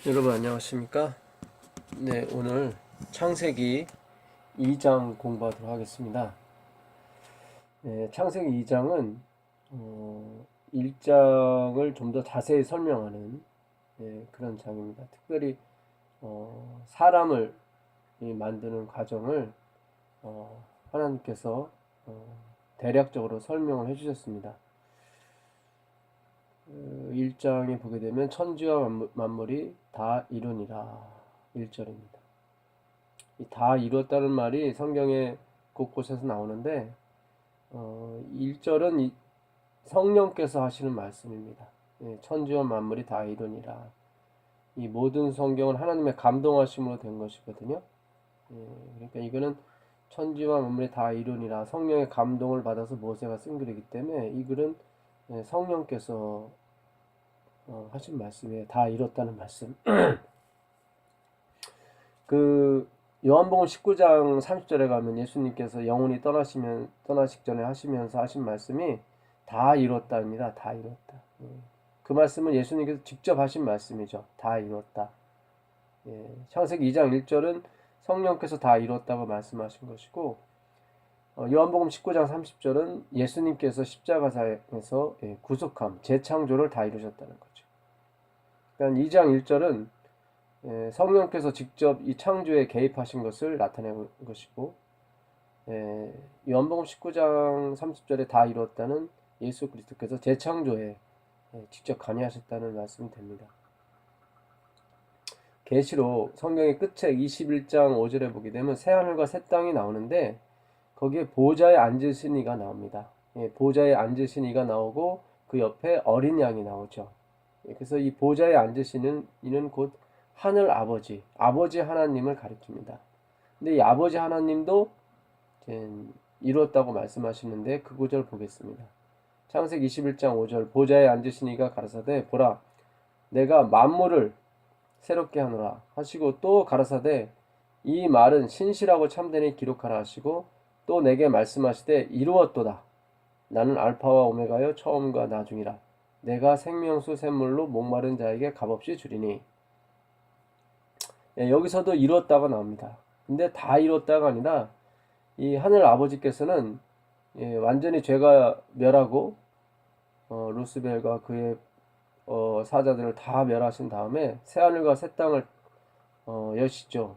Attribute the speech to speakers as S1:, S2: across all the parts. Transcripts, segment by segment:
S1: 여러분 안녕하십니까? 네, 오늘 창세기 2장 공부하도록 하겠습니다. 네, 창세기 2장은 1장을 좀 더 자세히 설명하는 그런 장입니다. 특별히 사람을 만드는 과정을 하나님께서 대략적으로 설명을 해주셨습니다. 1장에 보게 되면 천지와 만물이 다 이루니라 1절입니다. 다 이루었다는 말이 성경에 곳곳에서 나오는데 1절은 성령께서 하시는 말씀입니다. 천지와 만물이 다 이루니라. 이 모든 성경은 하나님의 감동하심으로 된 것이거든요. 그러니까 이거는 천지와 만물이 다 이루니라 성령의 감동을 받아서 모세가 쓴 글이기 때문에 이 글은 성령께서 하신 말씀이에요. 다 이뤘다는 말씀. 그 요한복음 19장 30절에 가면 예수님께서 영혼이 떠나시기 전에 하시면서 하신 말씀이 다 이뤘다입니다. 다 이뤘다. 그 말씀은 예수님께서 직접 하신 말씀이죠. 다 이뤘다. 창세기 2장 1절은 성령께서 다 이뤘다고 말씀하신 것이고 요한복음 19장 30절은 예수님께서 십자가에서 구속함, 재창조를 다 이루셨다는 거죠. 그러니까 2장 1절은 성령께서 직접 이 창조에 개입하신 것을 나타내는 것이고 요한복음 19장 30절에 다 이루었다는 예수 그리스도께서 재창조에 직접 관여하셨다는 말씀이 됩니다. 계시록 성경의 끝에 21장 5절에 보게 되면 새하늘과 새 땅이 나오는데 거기에 보좌에 앉으신 이가 나옵니다. 보좌에 앉으신 이가 나오고 그 옆에 어린 양이 나오죠. 그래서 이 보좌에 앉으시는 이는 곧 하늘 아버지 하나님을 가리킵니다. 근데 이 아버지 하나님도 이루었다고 말씀하시는데 그 구절 보겠습니다. 창세기 21장 5절 보좌에 앉으신 이가 가라사대 보라 내가 만물을 새롭게 하노라 하시고 또 가라사대 이 말은 신실하고 참되니 기록하라 하시고 또 내게 말씀하시되 이루었도다 나는 알파와 오메가여 처음과 나중이라 내가 생명수 샘물로 목마른 자에게 값없이 주리니 여기서도 이루었다가 나옵니다. 근데 다 이루었다가 아니라 이 하늘 아버지께서는 완전히 죄가 멸하고 루스벨과 그의 사자들을 다 멸하신 다음에 새하늘과 새 땅을 여시죠.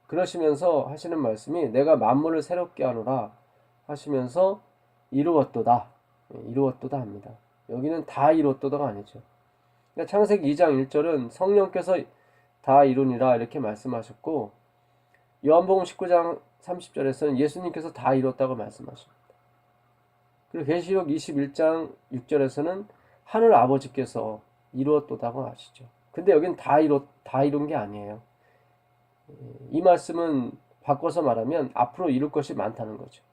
S1: 그러시면서 하시는 말씀이 내가 만물을 새롭게 하노라 하시면서 이루었도다 이루었도다 합니다. 여기는 다 이루었도다가 아니죠. 그러니까 창세기 2장 1절은 성령께서 다 이루니라 이렇게 말씀하셨고 요한복음 19장 30절에서는 예수님께서 다 이뤘다고 말씀하십니다. 그리고 계시록 21장 6절에서는 하늘 아버지께서 이루었도다고 하시죠. 근데 여기는 다 이룬 게 아니에요. 이 말씀은 바꿔서 말하면 앞으로 이룰 것이 많다는 거죠.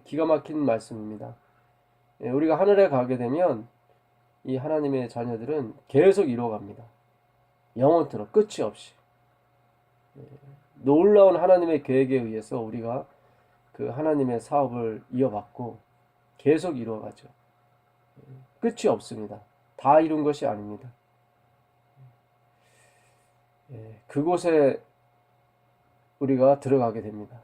S1: 기가 막힌 말씀입니다. 우리가 하늘에 가게 되면 이 하나님의 자녀들은 계속 이루어갑니다. 영원토록 끝이 없이. 놀라운 하나님의 계획에 의해서 우리가 그 하나님의 사업을 이어받고 계속 이루어가죠. 끝이 없습니다. 다 이룬 것이 아닙니다. 그곳에 우리가 들어가게 됩니다.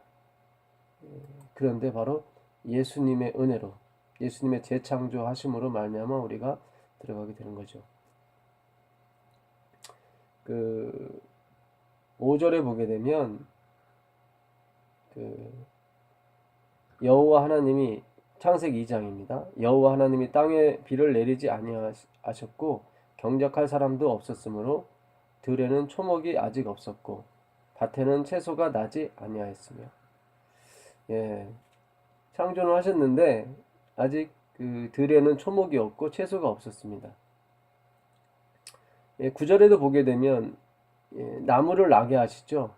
S1: 그런데 바로 예수님의 은혜로 예수님의 재창조하심으로 말미암아 우리가 들어가게 되는 거죠. 그 5절에 보게 되면 여호와 하나님이 창세기 2장입니다. 여호와 하나님이 땅에 비를 내리지 아니하셨고 경작할 사람도 없었으므로 들에는 초목이 아직 없었고 밭에는 채소가 나지 아니하였으며 창조는 하셨는데 아직 그 들에는 초목이 없고 채소가 없었습니다. 9절에도 보게 되면 나무를 나게 하시죠.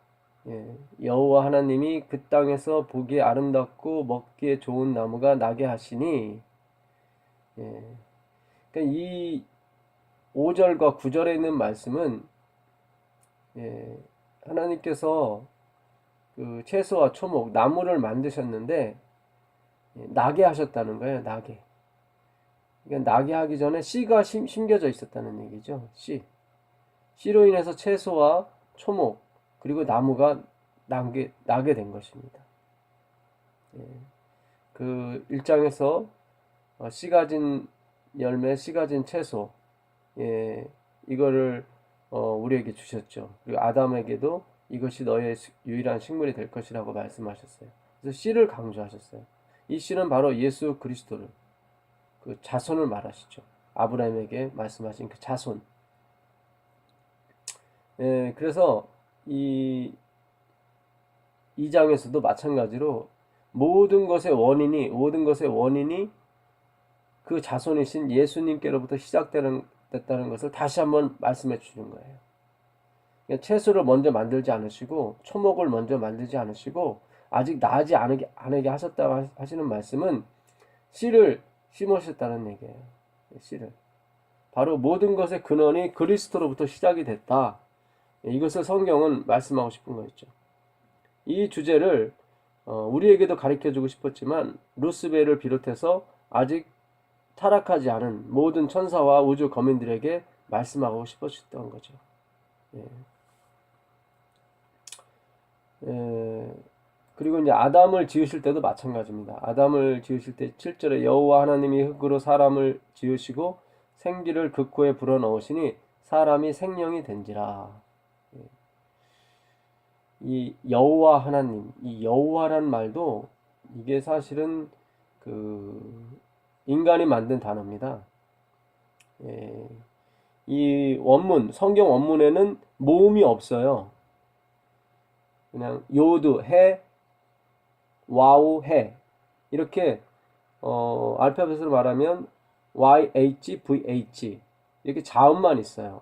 S1: 여호와 하나님이 그 땅에서 보기에 아름답고 먹기에 좋은 나무가 나게 하시니 그러니까 이 5절과 9절에 있는 말씀은 하나님께서 그 채소와 초목, 나무를 만드셨는데 나게 하셨다는 거예요. 나게. 그러니까 나게 하기 전에 씨가 심겨져 있었다는 얘기죠. 씨로 인해서 채소와 초목 그리고 나무가 나게 된 것입니다. 그 1장에서 씨 가진 열매, 씨 가진 채소, 이거를 우리에게 주셨죠. 그리고 아담에게도 이것이 너의 유일한 식물이 될 것이라고 말씀하셨어요. 그래서 씨를 강조하셨어요. 이 씨는 바로 예수 그리스도를, 그 자손을 말하시죠. 아브라함에게 말씀하신 그 자손. 그래서 이 2장에서도 마찬가지로 모든 것의 원인이 그 자손이신 예수님께로부터 시작됐다는 것을 다시 한번 말씀해 주시는 거예요. 그러니까 채소를 먼저 만들지 않으시고 초목을 먼저 만들지 않으시고 아직 나지 않게 하셨다고 하시는 말씀은 씨를 심으셨다는 얘기예요. 씨를. 바로 모든 것의 근원이 그리스도로부터 시작이 됐다. 이것을 성경은 말씀하고 싶은 거였죠. 이 주제를 우리에게도 가르쳐주고 싶었지만 루스벨을 비롯해서 아직 타락하지 않은 모든 천사와 우주 거민들에게 말씀하고 싶었던 거죠. 그리고 이제 아담을 지으실 때도 마찬가지입니다. 아담을 지으실 때 7절에 여호와 하나님이 흙으로 사람을 지으시고 생기를 그 코에 불어넣으시니 사람이 생명이 된지라. 이 여호와 하나님, 이 여호와란 말도 이게 사실은 그 인간이 만든 단어입니다. 이 원문, 성경 원문에는 모음이 없어요. 그냥 요드, 해, 와우, 해 이렇게 알파벳으로 말하면 YH, VH 이렇게 자음만 있어요.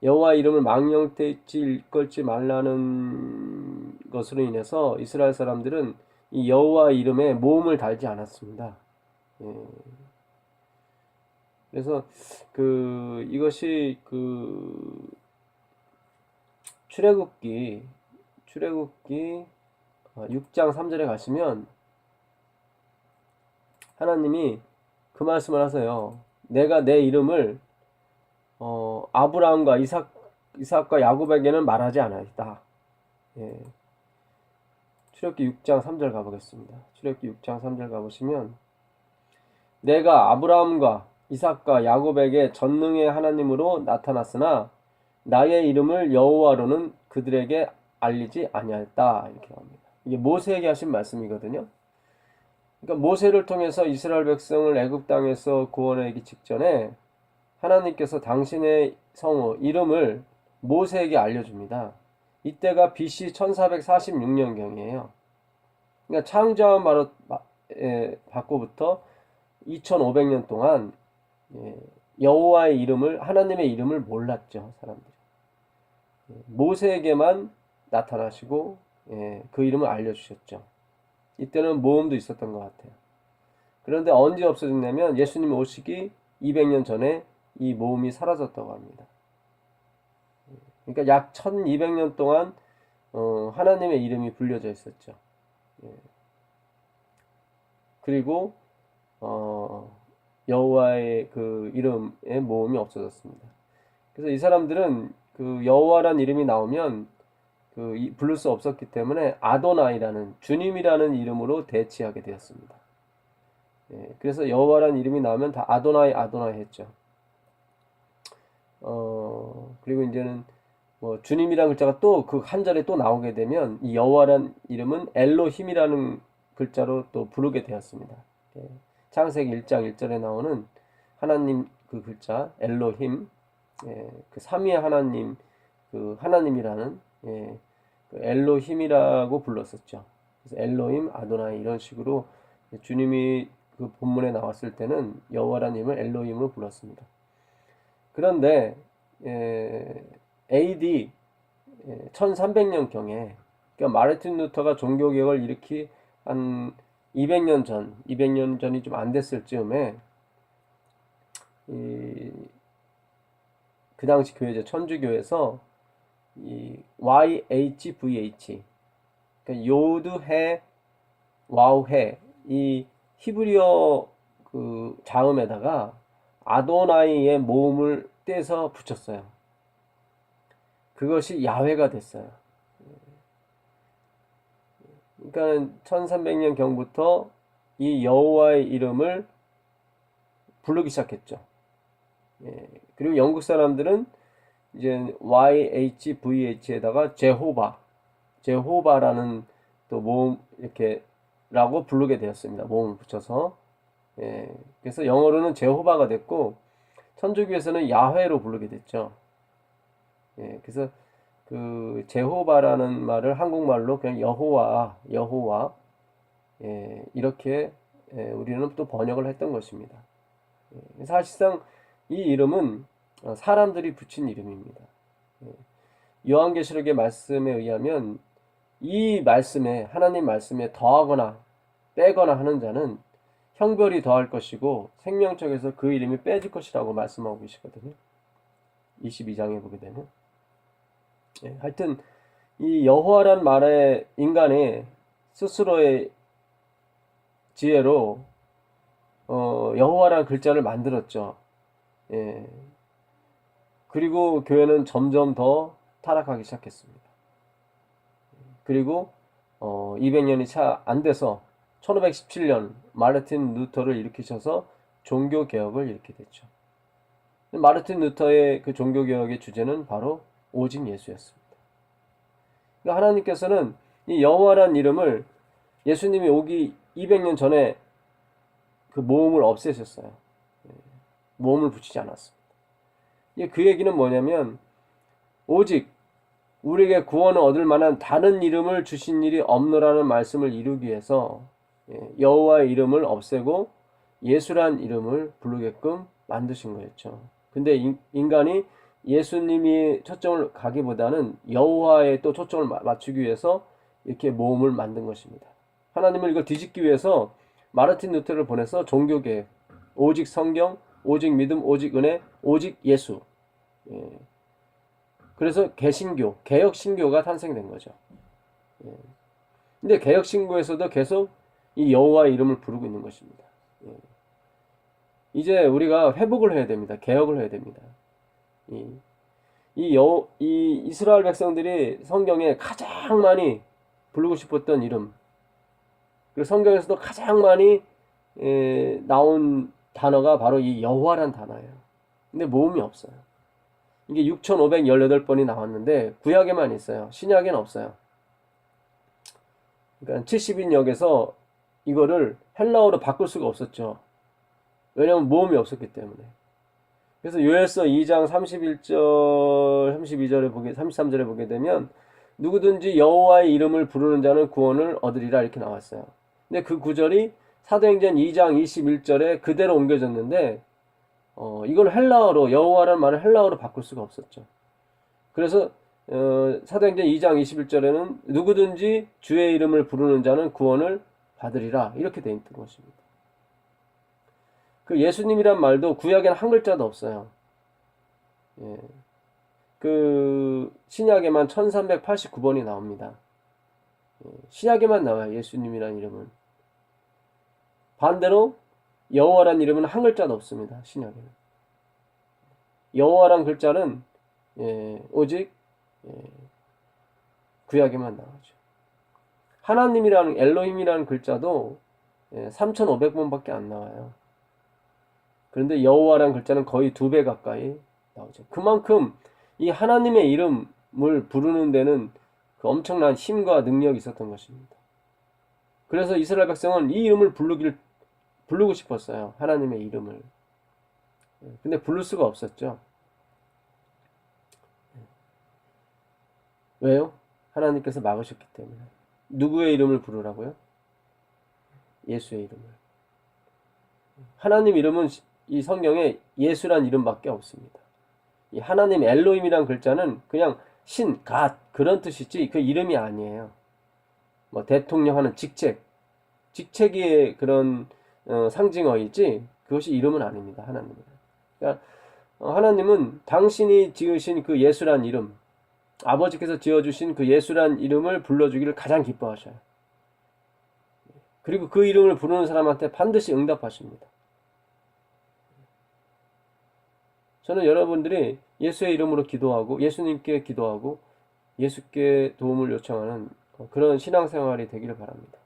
S1: 여호와 이름을 망령되이 일컬지 말라는 것으로 인해서 이스라엘 사람들은 이 여호와 이름에 모음을 달지 않았습니다. 그래서 이것이 출애굽기 6장 3절에 가시면 하나님이 그 말씀을 하세요. 내가 내 이름을 아브라함과 이삭과 야곱에게는 말하지 않았다. 출애굽기 6장 3절 가보겠습니다. 출애굽기 6장 3절 가보시면 내가 아브라함과 이삭과 야곱에게 전능의 하나님으로 나타났으나 나의 이름을 여호와로는 그들에게 알리지 아니하였다. 이렇게 나옵니다. 이게 모세에게 하신 말씀이거든요. 그러니까 모세를 통해서 이스라엘 백성을 애굽 땅에서 구원하기 직전에 하나님께서 당신의 성우 이름을 모세에게 알려줍니다. 이때가 BC 1446년경이에요. 그러니까 창조한 바로 받고부터 2500년 동안 여호와의 이름을, 하나님의 이름을 몰랐죠, 사람들이. 모세에게만 나타나시고 그 이름을 알려주셨죠. 이때는 모험도 있었던 것 같아요. 그런데 언제 없어졌냐면 예수님 오시기 200년 전에 이 모험이 사라졌다고 합니다. 그러니까 약 1200년 동안 하나님의 이름이 불려져 있었죠. 그리고 여호와의 그 이름의 모험이 없어졌습니다. 그래서 이 사람들은 그 여호와란 이름이 나오면 부를 수 없었기 때문에 아도나이라는 주님이라는 이름으로 대치하게 되었습니다. 그래서 여호와란 이름이 나오면 다 아도나이 했죠. 그리고 이제는 뭐 주님이라는 글자가 또 그 한 절에 또 나오게 되면 이 여호와란 이름은 엘로힘이라는 글자로 또 부르게 되었습니다. 창세기 1장 1절에 나오는 하나님 그 글자 엘로힘, 그 삼위의 하나님, 그 하나님이라는 그 엘로힘이라고 불렀었죠. 그래서 엘로힘, 아도나이 이런 식으로 주님이 그 본문에 나왔을 때는 여호와라는 이름을 엘로힘으로 불렀습니다. 그런데 AD 1300년경에 그러니까 마르틴 루터가 종교개혁을 일으키 한 200년 전이 좀 안 됐을 즈음에 그 당시 교회죠. 천주교에서 이 YHVH 그러니까 요드 해 와우 해 이 히브리어 그 자음에다가 아도나이의 모음을 떼서 붙였어요. 그것이 야훼가 됐어요. 그러니까 1300년 경부터 이 여호와의 이름을 부르기 시작했죠. 그리고 영국 사람들은 이제 YHVH에다가 제호바라는 또 모음 이렇게 라고 부르게 되었습니다. 모음을 붙여서. 그래서 영어로는 제호바가 됐고 천주교에서는 야훼로 부르게 됐죠. 그래서 그 제호바라는 말을 한국말로 그냥 여호와 이렇게 우리는 또 번역을 했던 것입니다. 사실상 이 이름은 사람들이 붙인 이름입니다. 요한계시록의 말씀에 의하면 이 말씀에 하나님 말씀에 더하거나 빼거나 하는 자는 형벌이 더할 것이고 생명책에서 그 이름이 빼질 것이라고 말씀하고 계시거든요. 22장에 보게 되면 하여튼 이 여호와란 말에 인간의 스스로의 지혜로 여호와라는 글자를 만들었죠. 그리고 교회는 점점 더 타락하기 시작했습니다. 그리고 200년이 채 안 돼서 1517년 마르틴 루터를 일으키셔서 종교개혁을 일으키게 됐죠. 마르틴 루터의 그 종교개혁의 주제는 바로 오직 예수였습니다. 그러니까 하나님께서는 이 여호와란 이름을 예수님이 오기 200년 전에 그 모음을 없애셨어요. 모음을 붙이지 않았습니다. 그 얘기는 뭐냐면 오직 우리에게 구원을 얻을 만한 다른 이름을 주신 일이 없노라는 말씀을 이루기 위해서 여호와의 이름을 없애고 예수란 이름을 부르게끔 만드신 거였죠. 근데 인간이 예수님이 초점을 가기보다는 여호와에 또 초점을 맞추기 위해서 이렇게 모음을 만든 것입니다. 하나님을 이걸 뒤집기 위해서 마르틴 루터를 보내서 종교개혁, 오직 성경, 오직 믿음, 오직 은혜, 오직 예수. 그래서 개신교, 개혁신교가 탄생된 거죠. 근데 개혁신교에서도 계속 이 여호와의 이름을 부르고 있는 것입니다. 이제 우리가 회복을 해야 됩니다. 개혁을 해야 됩니다. 이 이스라엘 백성들이 성경에 가장 많이 부르고 싶었던 이름, 그리고 성경에서도 가장 많이 나온 단어가 바로 이 여호와란 단어예요. 근데 모음이 없어요. 이게 6518번이 나왔는데 구약에만 있어요. 신약에는 없어요. 그러니까 70인역에서 이거를 헬라어로 바꿀 수가 없었죠. 왜냐하면 모음이 없었기 때문에. 그래서 요엘서 2장 31절, 32절에 33절에 보게 되면 누구든지 여호와의 이름을 부르는 자는 구원을 얻으리라 이렇게 나왔어요. 근데 그 구절이 사도행전 2장 21절에 그대로 옮겨졌는데 이걸 헬라어로 여호와라는 말을 헬라어로 바꿀 수가 없었죠. 그래서 사도행전 2장 21절에는 누구든지 주의 이름을 부르는 자는 구원을 받으리라 이렇게 돼 있는 것입니다. 그 예수님이란 말도 구약에는 한 글자도 없어요. 그 신약에만 1389번이 나옵니다. 신약에만 나와요. 예수님이란 이름은. 반대로 여호와란 이름은 한 글자도 없습니다. 신약에는. 여호와란 글자는 오직 구약에만 나오죠. 하나님이라는 엘로힘이라는 글자도 3500번밖에 안 나와요. 그런데 여호와란 글자는 거의 2배 가까이 나오죠. 그만큼 이 하나님의 이름을 부르는 데는 그 엄청난 힘과 능력이 있었던 것입니다. 그래서 이스라엘 백성은 이 이름을 부르고 싶었어요. 하나님의 이름을. 근데 부를 수가 없었죠. 왜요? 하나님께서 막으셨기 때문에. 누구의 이름을 부르라고요? 예수의 이름을. 하나님 이름은 이 성경에 예수란 이름밖에 없습니다. 이 하나님 엘로힘이란 글자는 그냥 신, 갓 그런 뜻이지 그 이름이 아니에요. 뭐 대통령 하는 직책의 그런 상징어이지 그것이 이름은 아닙니다. 하나님은. 그러니까 하나님은 당신이 지으신 그 예수란 이름, 아버지께서 지어주신 그 예수란 이름을 불러주기를 가장 기뻐하셔요. 그리고 그 이름을 부르는 사람한테 반드시 응답하십니다. 저는 여러분들이 예수의 이름으로 기도하고 예수님께 기도하고 예수께 도움을 요청하는 그런 신앙생활이 되기를 바랍니다.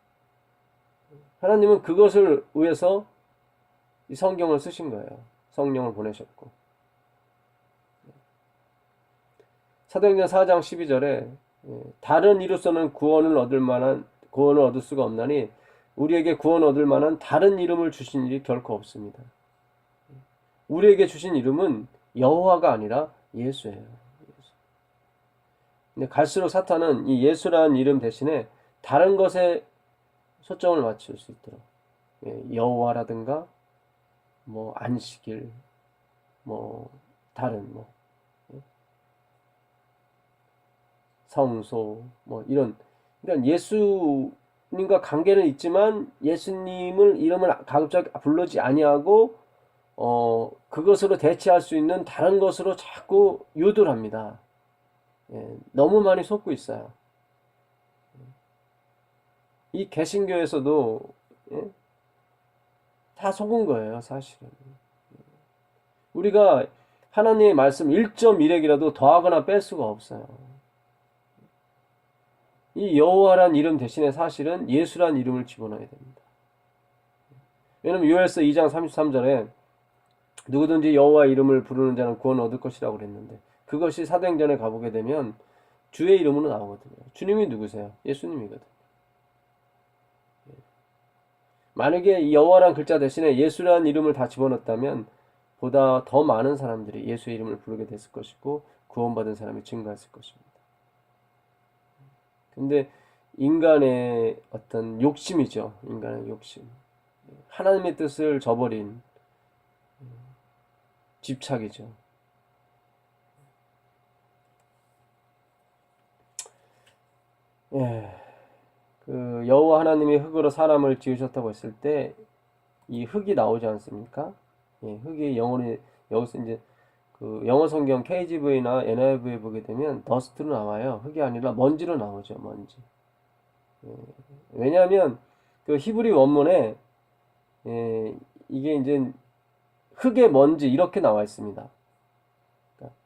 S1: 하나님은 그것을 위해서 이 성경을 쓰신 거예요. 성령을 보내셨고. 사도행전 4장 12절에 다른 이로서는 구원을 얻을 수가 없나니 우리에게 구원 얻을 만한 다른 이름을 주신 일이 결코 없습니다. 우리에게 주신 이름은 여호와가 아니라 예수예요. 근데 갈수록 사탄은 이 예수라는 이름 대신에 다른 것에 초점을 맞출 수 있도록 여호와라든가 뭐 안식일 뭐 다른 뭐 성소 뭐 이런, 그러니까 예수님과 관계는 있지만 예수님을 이름을 가급적 부르지 아니하고 그것으로 대체할 수 있는 다른 것으로 자꾸 유도를 합니다. 너무 많이 속고 있어요. 이 개신교에서도 다 속은 거예요, 사실은. 우리가 하나님의 말씀 1.1핵이라도 더하거나 뺄 수가 없어요. 이 여호와란 이름 대신에 사실은 예수란 이름을 집어넣어야 됩니다. 왜냐면 요엘서 2장 33절에 누구든지 여호와 이름을 부르는 자는 구원을 얻을 것이라고 그랬는데, 그것이 사도행전에 가보게 되면 주의 이름으로 나오거든요. 주님이 누구세요? 예수님이거든요. 만약에 이 여호와란 글자 대신에 예수라는 이름을 다 집어넣었다면 보다 더 많은 사람들이 예수의 이름을 부르게 됐을 것이고 구원받은 사람이 증가했을 것입니다. 근데 인간의 어떤 욕심이죠. 인간의 욕심. 하나님의 뜻을 저버린 집착이죠. 그 여호와 하나님이 흙으로 사람을 지으셨다고 했을 때 이 흙이 나오지 않습니까? 흙이 영어로 여기서 이제 그 영어 성경 KJV나 NIV에 보게 되면 더스트로 나와요. 흙이 아니라 먼지로 나오죠. 먼지. 왜냐하면 그 히브리 원문에 이게 이제 흙의 먼지 이렇게 나와 있습니다. 그러니까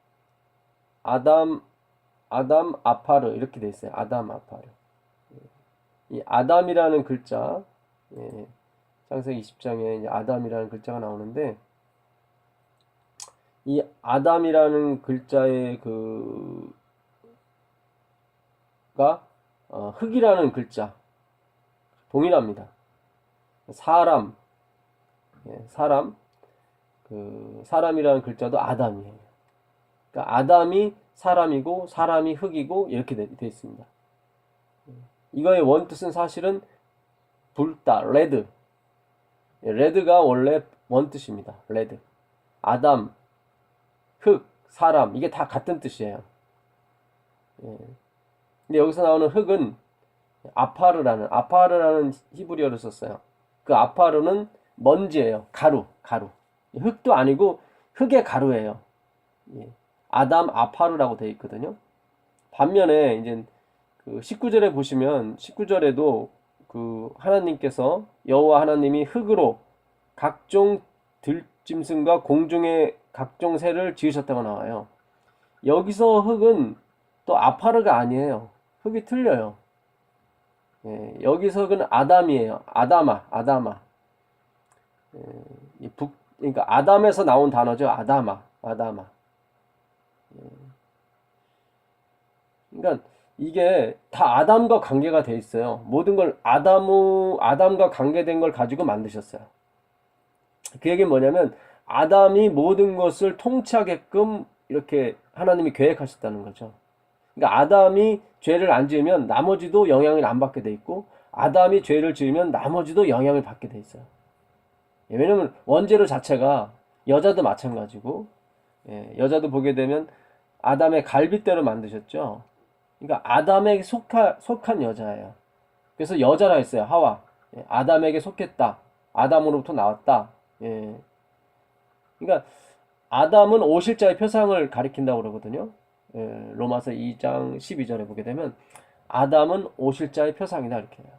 S1: 아담 아파르 이렇게 돼 있어요. 아담 아파르. 이 아담이라는 글자, 창세기 20장에 아담이라는 글자가 나오는데, 이 아담이라는 글자의 그가 흙이라는 글자 동일합니다. 사람, 사람이라는 글자도 아담이에요. 그러니까 아담이 사람이고 사람이 흙이고 이렇게 돼 있습니다. 이거의 원뜻은 사실은 붉다, 레드. 레드가 원래 원뜻입니다. 레드. 아담, 흙, 사람, 이게 다 같은 뜻이에요. 근데 여기서 나오는 흙은 아파르라는 히브리어를 썼어요. 그 아파르는 먼지예요. 가루. 흙도 아니고 흙의 가루예요. 아담 아파르라고 되어 있거든요. 반면에 이제 그 19절에 보시면 19절에도 그 하나님께서 여호와 하나님이 흙으로 각종 들짐승과 공중의 각종 새를 지으셨다고 나와요. 여기서 흙은 또 아파르가 아니에요. 흙이 틀려요. 여기서 흙은 아담이에요. 아다마. 그러니까 아담에서 나온 단어죠. 아다마. 그러니까 이게 다 아담과 관계가 돼 있어요. 모든 걸 아담과 관계된 걸 가지고 만드셨어요. 그 얘기는 뭐냐면 아담이 모든 것을 통치하게끔 이렇게 하나님이 계획하셨다는 거죠. 그러니까 아담이 죄를 안 지으면 나머지도 영향을 안 받게 돼 있고, 아담이 죄를 지으면 나머지도 영향을 받게 돼 있어요. 왜냐면 원재료 자체가 여자도 마찬가지고, 여자도 보게 되면 아담의 갈빗대로 만드셨죠. 그러니까 아담에게 속한 여자예요. 그래서 여자라 했어요. 하와. 아담에게 속했다. 아담으로부터 나왔다. 그러니까 아담은 오실자의 표상을 가리킨다고 그러거든요. 로마서 2장 12절에 보게 되면 아담은 오실자의 표상이다 이렇게 해요.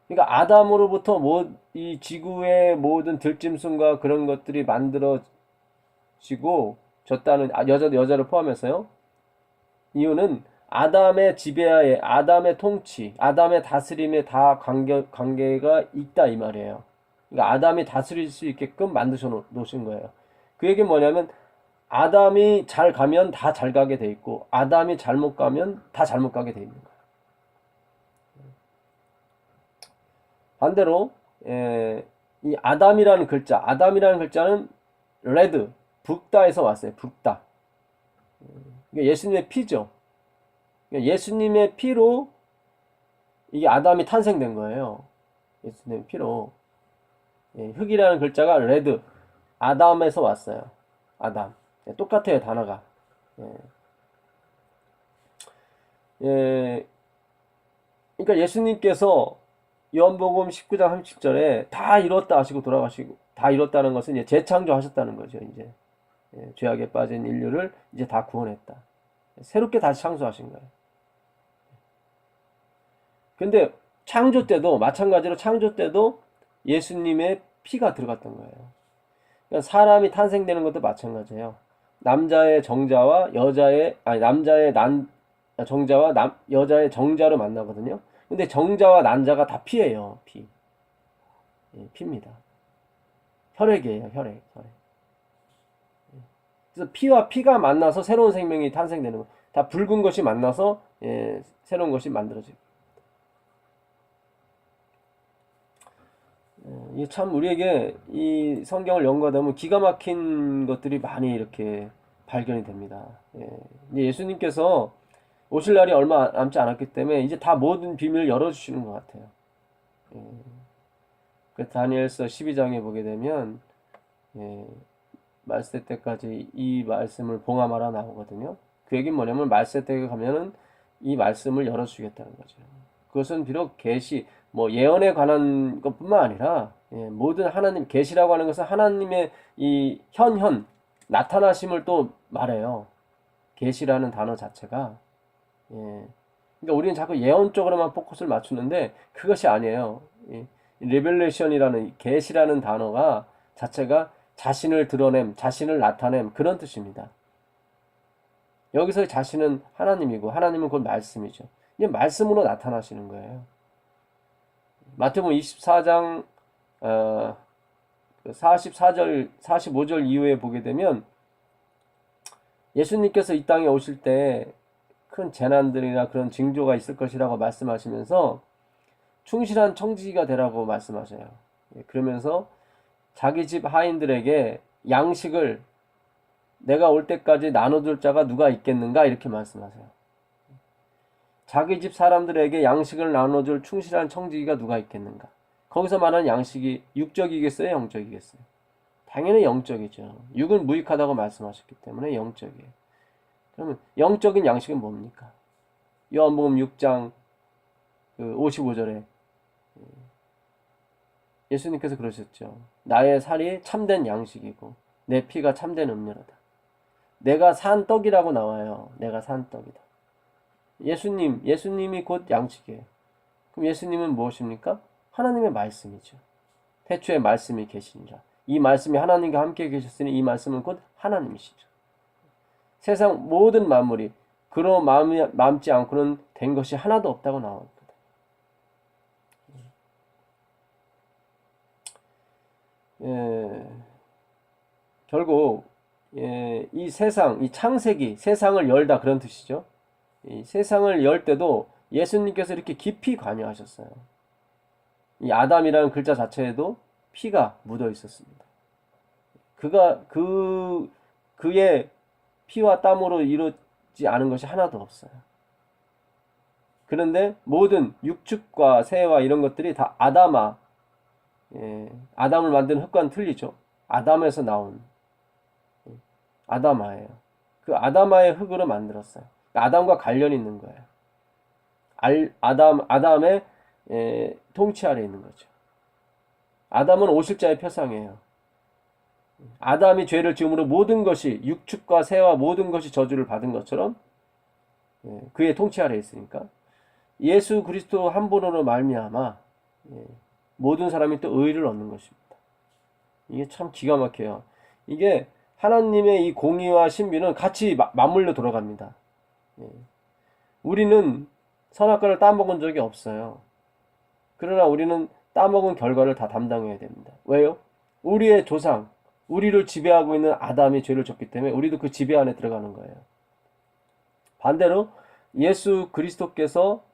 S1: 그러니까 아담으로부터 이 지구의 모든 들짐승과 그런 것들이 만들어지고 졌다는, 여자를 포함해서요. 이유는 아담의 지배하에, 아담의 통치, 아담의 다스림에 다 관계가 있다 이 말이에요. 그러니까 아담이 다스릴 수 있게끔 만드셔 놓으신 거예요. 그 얘기는 뭐냐면 아담이 잘 가면 다 잘 가게 돼 있고 아담이 잘못 가면 다 잘못 가게 돼 있는 거예요. 반대로 이 아담이라는 글자는 레드, 붓다에서 왔어요. 붓다. 그러니까 예수님의 피죠. 그러니까 예수님의 피로 이게 아담이 탄생된 거예요. 예수님의 피로. 흙이라는 글자가 레드, 아담에서 왔어요. 아담. 똑같아요, 단어가. 그러니까 예수님께서 요한복음 19장 37절에 다 이뤘다 하시고 돌아가시고, 다 이뤘다는 것은 이제 재창조하셨다는 거죠, 이제. 죄악에 빠진 인류를 이제 다 구원했다. 새롭게 다시 창조하신 거예요. 근데 창조 때도, 마찬가지로 창조 때도 예수님의 피가 들어갔던 거예요. 그러니까 사람이 탄생되는 것도 마찬가지예요. 남자의 정자와 남자의 정자와 여자의 정자로 만나거든요. 근데 정자와 난자가 다 피예요. 피. 피입니다. 혈액이에요. 혈액. 그래서 피와 피가 만나서 새로운 생명이 탄생되는 거예요. 다 붉은 것이 만나서 새로운 것이 만들어지고. 이게 참 우리에게 이 성경을 연구하다 보면 기가 막힌 것들이 많이 이렇게 발견이 됩니다. 예수님께서 오실 날이 얼마 남지 않았기 때문에 이제 다 모든 비밀을 열어주시는 것 같아요. 그 다니엘서 12장에 보게 되면 말세 때까지 이 말씀을 봉함하라 나오거든요. 그 얘기는 뭐냐면 말세 때에 가면은 이 말씀을 열어주겠다는 거죠. 그것은 비록 계시, 예언에 관한 것뿐만 아니라 모든 하나님, 계시라고 하는 것은 하나님의 이 나타나심을 또 말해요. 계시라는 단어 자체가. 그러니까 우리는 자꾸 예언 쪽으로만 포커스를 맞추는데 그것이 아니에요. 리벨레이션이라는 계시라는 단어가 자체가 자신을 드러냄, 자신을 나타냄 그런 뜻입니다. 여기서 자신은 하나님이고 하나님은 곧 말씀이죠. 이제 말씀으로 나타나시는 거예요. 마태복음 24장 44절, 45절 이후에 보게 되면 예수님께서 이 땅에 오실 때 큰 재난들이나 그런 징조가 있을 것이라고 말씀하시면서 충실한 청지기가 되라고 말씀하셔요. 그러면서 자기 집 하인들에게 양식을 내가 올 때까지 나눠줄 자가 누가 있겠는가 이렇게 말씀하세요. 자기 집 사람들에게 양식을 나눠줄 충실한 청지기가 누가 있겠는가. 거기서 말하는 양식이 육적이겠어요, 영적이겠어요? 당연히 영적이죠. 육은 무익하다고 말씀하셨기 때문에 영적이에요. 그러면 영적인 양식은 뭡니까? 요한복음 6장 55절에 예수님께서 그러셨죠. 나의 살이 참된 양식이고 내 피가 참된 음료로다. 내가 산 떡이라고 나와요. 내가 산 떡이다. 예수님이 곧 양식이에요. 그럼 예수님은 무엇입니까? 하나님의 말씀이죠. 태초에 말씀이 계시니라. 이 말씀이 하나님과 함께 계셨으니 이 말씀은 곧 하나님이시죠. 세상 모든 만물이 그로 마음지 않고는 된 것이 하나도 없다고 나옵니다. 결국 이 세상, 이 창세기, 세상을 열다 그런 뜻이죠. 이 세상을 열 때도 예수님께서 이렇게 깊이 관여하셨어요. 이 아담이라는 글자 자체에도 피가 묻어 있었습니다. 그의 피와 땀으로 이루지 않은 것이 하나도 없어요. 그런데 모든 육축과 새와 이런 것들이 다 아담을 만든 흙과는 틀리죠. 아담에서 나온 아담아예요. 그 아담아의 흙으로 만들었어요. 아담과 관련이 있는 거예요. 아담의 통치 아래 있는 거죠. 아담은 오실자의 표상이에요. 아담이 죄를 지음으로 모든 것이 육축과 새와 모든 것이 저주를 받은 것처럼 그의 통치 아래 있으니까 예수 그리스도 한 분으로 말미암아 예. 모든 사람이 또 의를 얻는 것입니다. 이게 참 기가 막혀요. 이게 하나님의 이 공의와 신비는 같이 맞물려 돌아갑니다. 예. 우리는 선악과를 따먹은 적이 없어요. 그러나 우리는 따먹은 결과를 다 담당해야 됩니다. 왜요? 우리의 조상, 우리를 지배하고 있는 아담이 죄를 졌기 때문에 우리도 그 지배 안에 들어가는 거예요. 반대로 예수 그리스도께서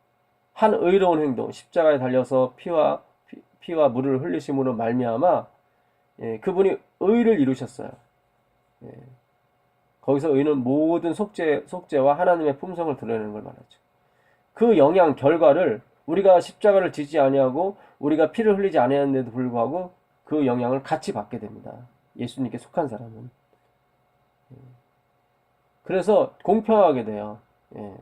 S1: 한 의로운 행동, 십자가에 달려서 피와 물을 흘리심으로 말미암아 그분이 의를 이루셨어요. 예, 거기서 의는 모든 속죄와 하나님의 품성을 드러내는 걸 말하죠. 그 영향 결과를 우리가 십자가를 지지 아니하고 우리가 피를 흘리지 아니하는데도 불구하고 그 영향을 같이 받게 됩니다. 예수님께 속한 사람은. 그래서 공평하게 돼요. 예.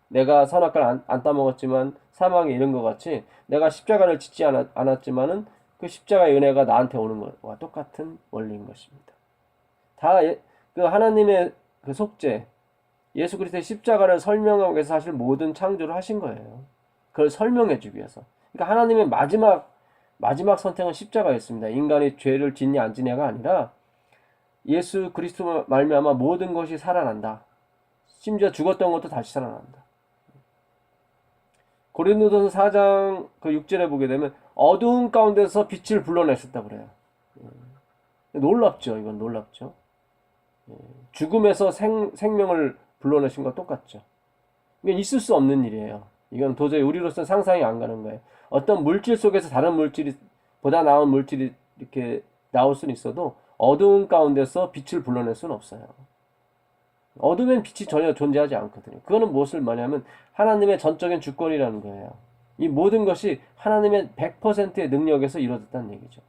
S1: 내가 선악과를 안 따먹었지만 사망에 이른 것 같이 내가 십자가를 짓지 않았지만은 그 십자가의 은혜가 나한테 오는 것과 똑같은 원리인 것입니다. 다 그 하나님의 그 속죄, 예수 그리스도의 십자가를 설명하기 위해서 사실 모든 창조를 하신 거예요. 그걸 설명해 주기 위해서. 그러니까 하나님의 마지막 선택은 십자가였습니다. 인간이 죄를 짓냐 안 짓냐가 아니라 예수 그리스도 말미암아 모든 것이 살아난다. 심지어 죽었던 것도 다시 살아난다. 고린도전서 4장 그 6절에 보게 되면 어두운 가운데서 빛을 불러내셨다 그래요. 놀랍죠. 이건 놀랍죠. 죽음에서 생명을 불러내신 것 똑같죠. 이건 있을 수 없는 일이에요. 이건 도저히 우리로서는 상상이 안 가는 거예요. 어떤 물질 속에서 다른 물질이 보다 나은 물질이 이렇게 나올 수는 있어도 어두운 가운데서 빛을 불러낼 수는 없어요. 어둠엔 빛이 전혀 존재하지 않거든요. 그거는 무엇을 말하냐면 하나님의 전적인 주권이라는 거예요. 이 모든 것이 하나님의 100%의 능력에서 이루어졌다는 얘기죠.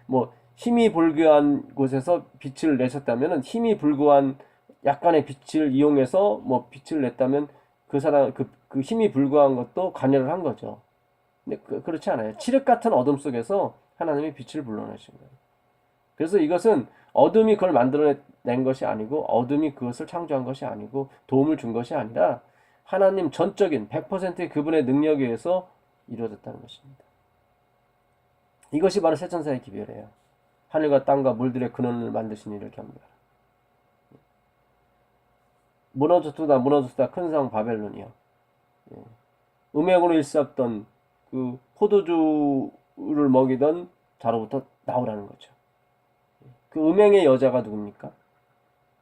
S1: 뭐 힘이 불구한 곳에서 빛을 내셨다면은 힘이 불구한 약간의 빛을 이용해서 뭐 빛을 냈다면 그 사람 그 힘이 불구한 것도 관여를 한 거죠. 근데 그렇지 않아요. 칠흑 같은 어둠 속에서 하나님이 빛을 불러내신 거예요. 그래서 이것은 어둠이 그걸 만들어낸 것이 아니고 어둠이 그것을 창조한 것이 아니고 도움을 준 것이 아니라 하나님 전적인 100%의 그분의 능력에 의해서 이루어졌다는 것입니다. 이것이 바로 세천사의 기별이에요. 하늘과 땅과 물들의 근원을 만드신 이를 경배하라. 무너졌다 큰 성 바벨론이요. 음행으로 일삼던 그 포도주를 먹이던 자로부터 나오라는 거죠. 그 음행의 여자가 누굽니까?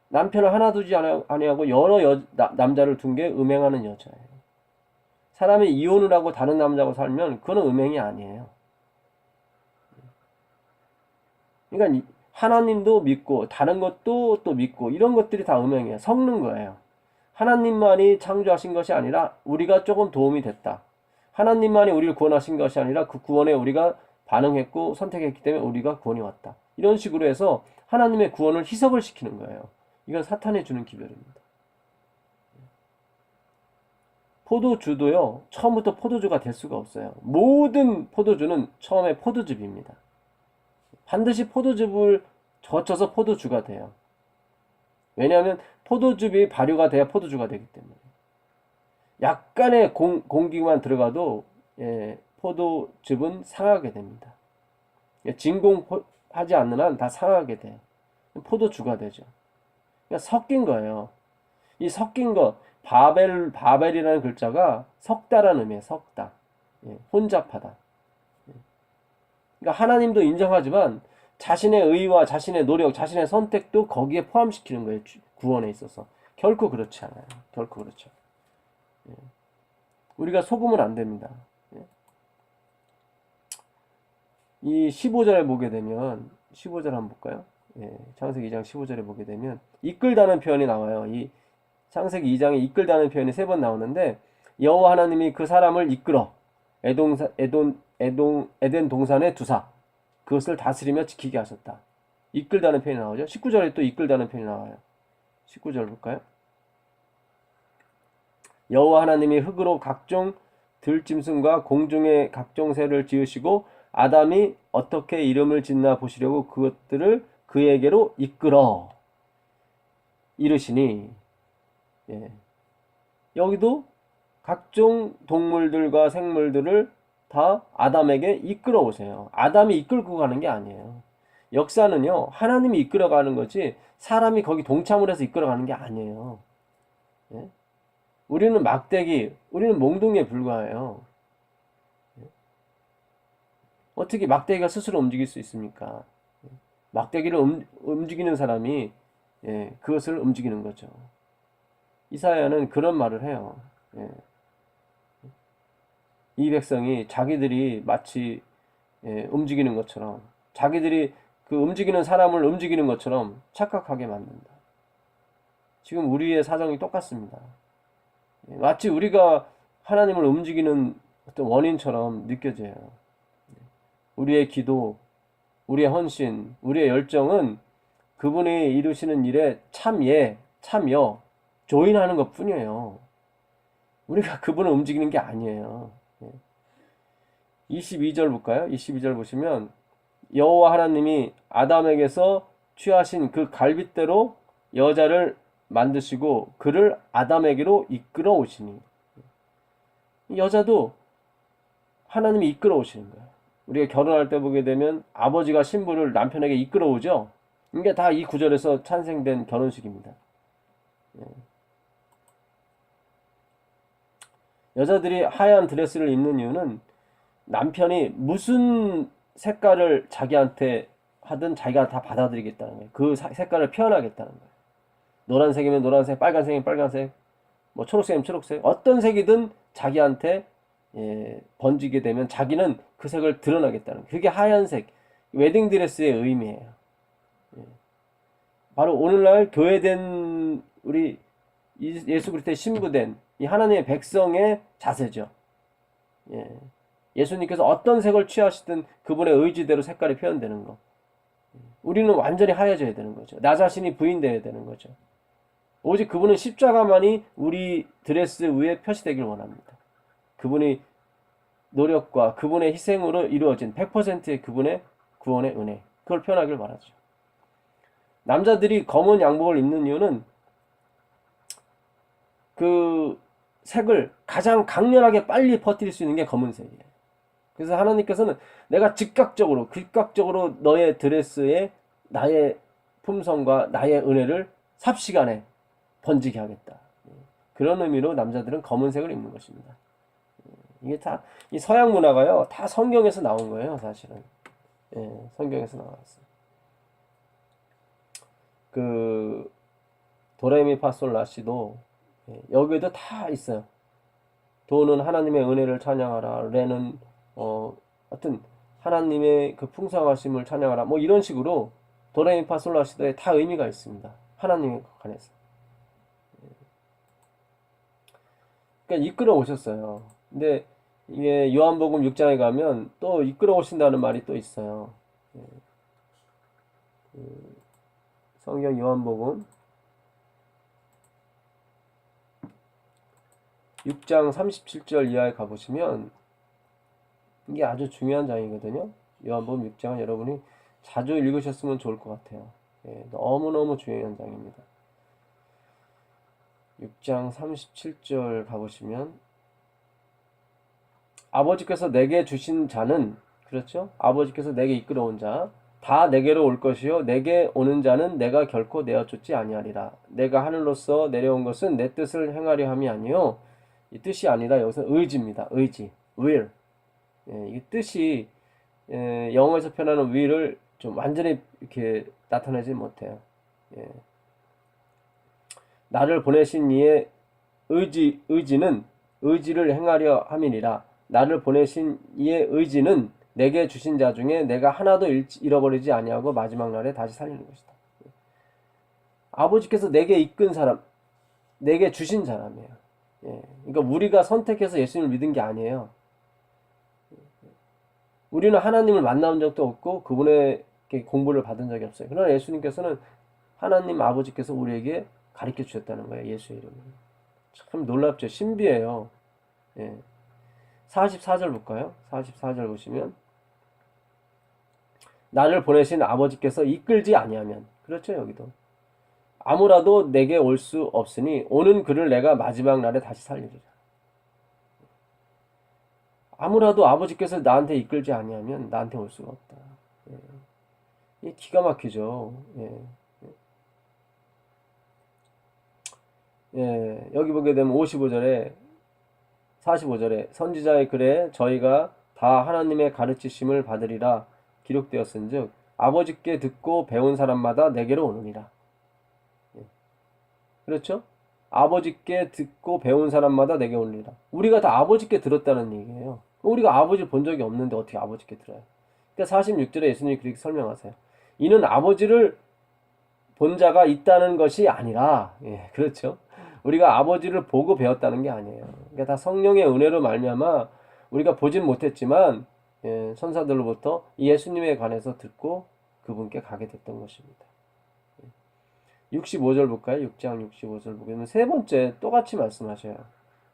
S1: 남편을 하나 두지 아니하고 여러 남자를 둔 게 음행하는 여자예요. 사람이 이혼을 하고 다른 남자하고 살면 그건 음행이 아니에요. 그러니까 하나님도 믿고 다른 것도 또 믿고 이런 것들이 다 음행이에요. 섞는 거예요. 하나님만이 창조하신 것이 아니라 우리가 조금 도움이 됐다. 하나님만이 우리를 구원하신 것이 아니라 그 구원에 우리가 반응했고 선택했기 때문에 우리가 구원이 왔다. 이런 식으로 해서 하나님의 구원을 희석을 시키는 거예요. 이건 사탄이 주는 기별입니다. 포도주도요, 처음부터 포도주가 될 수가 없어요. 모든 포도주는 처음에 포도즙입니다. 반드시 포도즙을 젖혀서 포도주가 돼요. 왜냐하면 포도즙이 발효가 돼야 포도주가 되기 때문에. 약간의 공기만 들어가도 포도즙은 상하게 됩니다. 진공하지 않는 한 다 상하게 돼요. 포도주가 되죠. 그러니까 섞인 거예요. 이 섞인 것, 바벨이라는 글자가 섞다라는 의미예요. 섞다. 혼잡하다. 그러니까 하나님도 인정하지만 자신의 의와 자신의 노력, 자신의 선택도 거기에 포함시키는 거예요. 구원에 있어서. 결코 그렇지 않아요. 결코 그렇죠. 우리가 속으면 안 됩니다. 이 15절에 보게 되면 15절 한번 볼까요? 창세기 2장 15절에 보게 되면 이끌다는 표현이 나와요. 이 창세기 2장에 이끌다는 표현이 3번 나오는데 여호와 하나님이 그 사람을 이끌어 에덴 동산에 두사 그것을 다스리며 지키게 하셨다. 이끌다는 표현이 나오죠. 19절에 또 이끌다는 표현이 나와요. 19절 볼까요? 여호와 하나님이 흙으로 각종 들짐승과 공중의 각종 새를 지으시고 아담이 어떻게 이름을 짓나 보시려고 그것들을 그에게로 이끌어 이르시니 여기도 각종 동물들과 생물들을 다 아담에게 이끌어 오세요. 아담이 이끌고 가는 게 아니에요. 역사는요, 하나님이 이끌어 가는 거지 사람이 거기 동참을 해서 이끌어 가는 게 아니에요. 예? 우리는 막대기, 우리는 몽둥이에 불과해요. 어떻게 막대기가 스스로 움직일 수 있습니까? 막대기를 움직이는 사람이 그것을 움직이는 거죠. 이사야는 그런 말을 해요. 예. 이 백성이 자기들이 마치 움직이는 것처럼, 자기들이 그 움직이는 사람을 움직이는 것처럼 착각하게 만든다. 지금 우리의 사정이 똑같습니다. 마치 우리가 하나님을 움직이는 어떤 원인처럼 느껴져요. 우리의 기도, 우리의 헌신, 우리의 열정은 그분이 이루시는 일에 참여, 조인하는 것 뿐이에요. 우리가 그분을 움직이는 게 아니에요. 22절 볼까요? 22절 보시면 여호와 하나님이 아담에게서 취하신 그 갈빗대로 여자를 만드시고 그를 아담에게로 이끌어 오시니, 여자도 하나님이 이끌어 오시는 거예요. 우리가 결혼할 때 보게 되면 아버지가 신부를 남편에게 이끌어 오죠. 이게 다 이 구절에서 탄생된 결혼식입니다. 여자들이 하얀 드레스를 입는 이유는 남편이 무슨 색깔을 자기한테 하든 자기가 다 받아들이겠다는 거예요. 그 색깔을 표현하겠다는 거예요. 노란색이면 노란색, 빨간색이면 빨간색, 뭐 초록색이면 초록색, 어떤 색이든 자기한테 번지게 되면 자기는 그 색을 드러나겠다는 거예요. 그게 하얀색, 웨딩드레스의 의미예요. 바로 오늘날 교회된 우리 예수 그리스도의 신부된 이 하나님의 백성의 자세죠. 예수님께서 어떤 색을 취하시든 그분의 의지대로 색깔이 표현되는 거. 우리는 완전히 하얘져야 되는 거죠. 나 자신이 부인되어야 되는 거죠. 오직 그분은 십자가만이 우리 드레스 위에 표시되길 원합니다. 그분이 노력과 그분의 희생으로 이루어진 100%의 그분의 구원의 은혜, 그걸 표현하길 바라죠. 남자들이 검은 양복을 입는 이유는 그 색을 가장 강렬하게 빨리 퍼뜨릴 수 있는 게 검은색이에요. 그래서 하나님께서는 내가 즉각적으로 너의 드레스에 나의 품성과 나의 은혜를 삽시간에 번지게 하겠다. 그런 의미로 남자들은 검은색을 입는 것입니다. 이게 다 이 서양 문화가요, 다 성경에서 나온 거예요, 사실은. 성경에서 나왔어요. 그 도레미파솔라시도 여기에도 다 있어요. 도는 하나님의 은혜를 찬양하라, 레는 하여튼 하나님의 그 풍성하심을 찬양하라, 뭐 이런 식으로 도레미파솔라시도에 다 의미가 있습니다. 하나님에 관해서. 그러니까 이끌어 오셨어요. 근데 이게 요한복음 6장에 가면 또 이끌어 오신다는 말이 또 있어요. 성경 요한복음 6장 37절 이하에 가보시면 이게 아주 중요한 장이거든요. 요한복음 6장은 여러분이 자주 읽으셨으면 좋을 것 같아요. 너무너무 중요한 장입니다. 6장 37절 가보시면 아버지께서 내게 주신 자는, 그렇죠? 아버지께서 내게 이끌어온 자 다 내게로 올 것이요 내게 오는 자는 내가 결코 내어쫓지 아니하리라. 내가 하늘로서 내려온 것은 내 뜻을 행하려 함이 아니요, 이 뜻이 아니라 여기서 의지입니다. 의지, will. 이 뜻이 영어에서 표현하는 will을 좀 완전히 이렇게 나타내지 못해요. 나를 보내신 이의 의지는 의지를 행하려 함이니라. 나를 보내신 이의 의지는 내게 주신 자 중에 내가 하나도 잃어버리지 아니하고 마지막 날에 다시 살리는 것이다. 아버지께서 내게 이끈 사람, 내게 주신 사람이에요. 그러니까 우리가 선택해서 예수님을 믿은 게 아니에요. 우리는 하나님을 만나본 적도 없고 그분의 공부를 받은 적이 없어요. 그러나 예수님께서는 하나님 아버지께서 우리에게 가르쳐 주셨다는 거예요. 예수의 이름으로. 참 놀랍죠. 신비해요. 44절 볼까요? 44절 보시면 나를 보내신 아버지께서 이끌지 아니하면, 그렇죠. 여기도 아무라도 내게 올 수 없으니 오는 그를 내가 마지막 날에 다시 살리리라. 아무라도 아버지께서 나한테 이끌지 아니하면 나한테 올 수가 없다. 예. 이 기가 막히죠. 예. 예. 여기 보게 되면 55절에 45절에 선지자의 글에 저희가 다 하나님의 가르치심을 받으리라 기록되었은즉 아버지께 듣고 배운 사람마다 내게로 오느니라. 예. 그렇죠? 아버지께 듣고 배운 사람마다 내게 오느니라. 우리가 다 아버지께 들었다는 얘기예요. 우리가 아버지를 본 적이 없는데 어떻게 아버지께 들어요? 그러니까 46절에 예수님이 그렇게 설명하세요. 이는 아버지를 본 자가 있다는 것이 아니라, 예, 그렇죠. 우리가 아버지를 보고 배웠다는 게 아니에요. 그러니까 다 성령의 은혜로 말미암아 우리가 보진 못했지만, 예, 천사들로부터 예수님에 관해서 듣고 그분께 가게 됐던 것입니다. 65절 볼까요? 6장 65절 보면 세 번째 똑같이 말씀하셔요.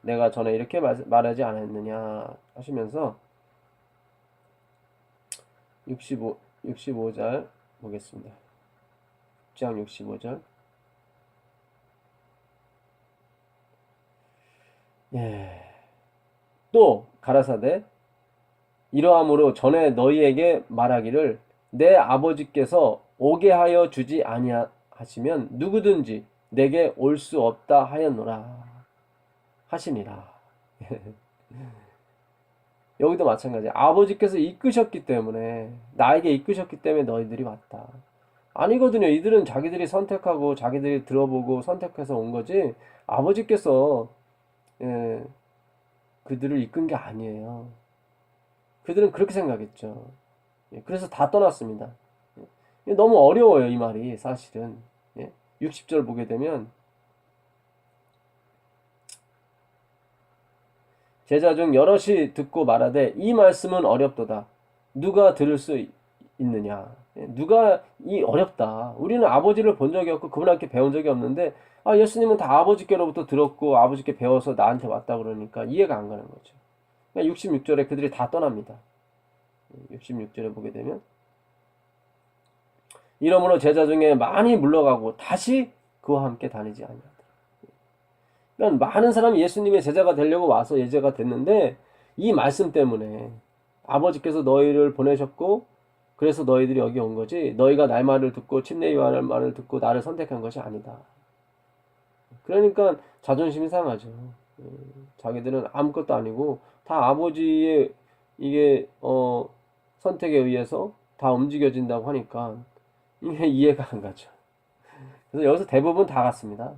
S1: 내가 전에 이렇게 말하지 않았느냐 하시면서 65절 보겠습니다. 6장 65절. 예. 또 가라사대 이러함으로 전에 너희에게 말하기를 내 아버지께서 오게 하여 주지 아니하시면 누구든지 내게 올 수 없다 하였노라 하시니라. 여기도 마찬가지. 아버지께서 이끄셨기 때문에 나에게 이끄셨기 때문에 너희들이 왔다. 아니거든요. 이들은 자기들이 선택하고 자기들이 들어보고 선택해서 온 거지 아버지께서 예, 그들을 이끈 게 아니에요. 그들은 그렇게 생각했죠. 예, 그래서 다 떠났습니다. 예, 너무 어려워요, 이 말이 사실은. 예, 60절 보게 되면 제자 중 여럿이 듣고 말하되 이 말씀은 어렵도다. 누가 들을 수 있느냐. 예, 누가 이 어렵다. 우리는 아버지를 본 적이 없고 그분한테 배운 적이 없는데 예수님은 다 아버지께로부터 들었고 아버지께 배워서 나한테 왔다 그러니까 이해가 안 가는 거죠. 66절에 그들이 다 떠납니다. 66절에 보게 되면 이러므로 제자 중에 많이 물러가고 다시 그와 함께 다니지 아니하더라. 그러니까 많은 사람이 예수님의 제자가 되려고 와서 제자가 됐는데 이 말씀 때문에 아버지께서 너희를 보내셨고 그래서 너희들이 여기 온 거지 너희가 날 말을 듣고 침례 요한의 말을 듣고 나를 선택한 것이 아니다. 그러니까 자존심이 상하죠. 자기들은 아무것도 아니고 다 아버지의 이게 선택에 의해서 다 움직여진다고 하니까 이게 이해가 안 가죠. 그래서 여기서 대부분 다 갔습니다.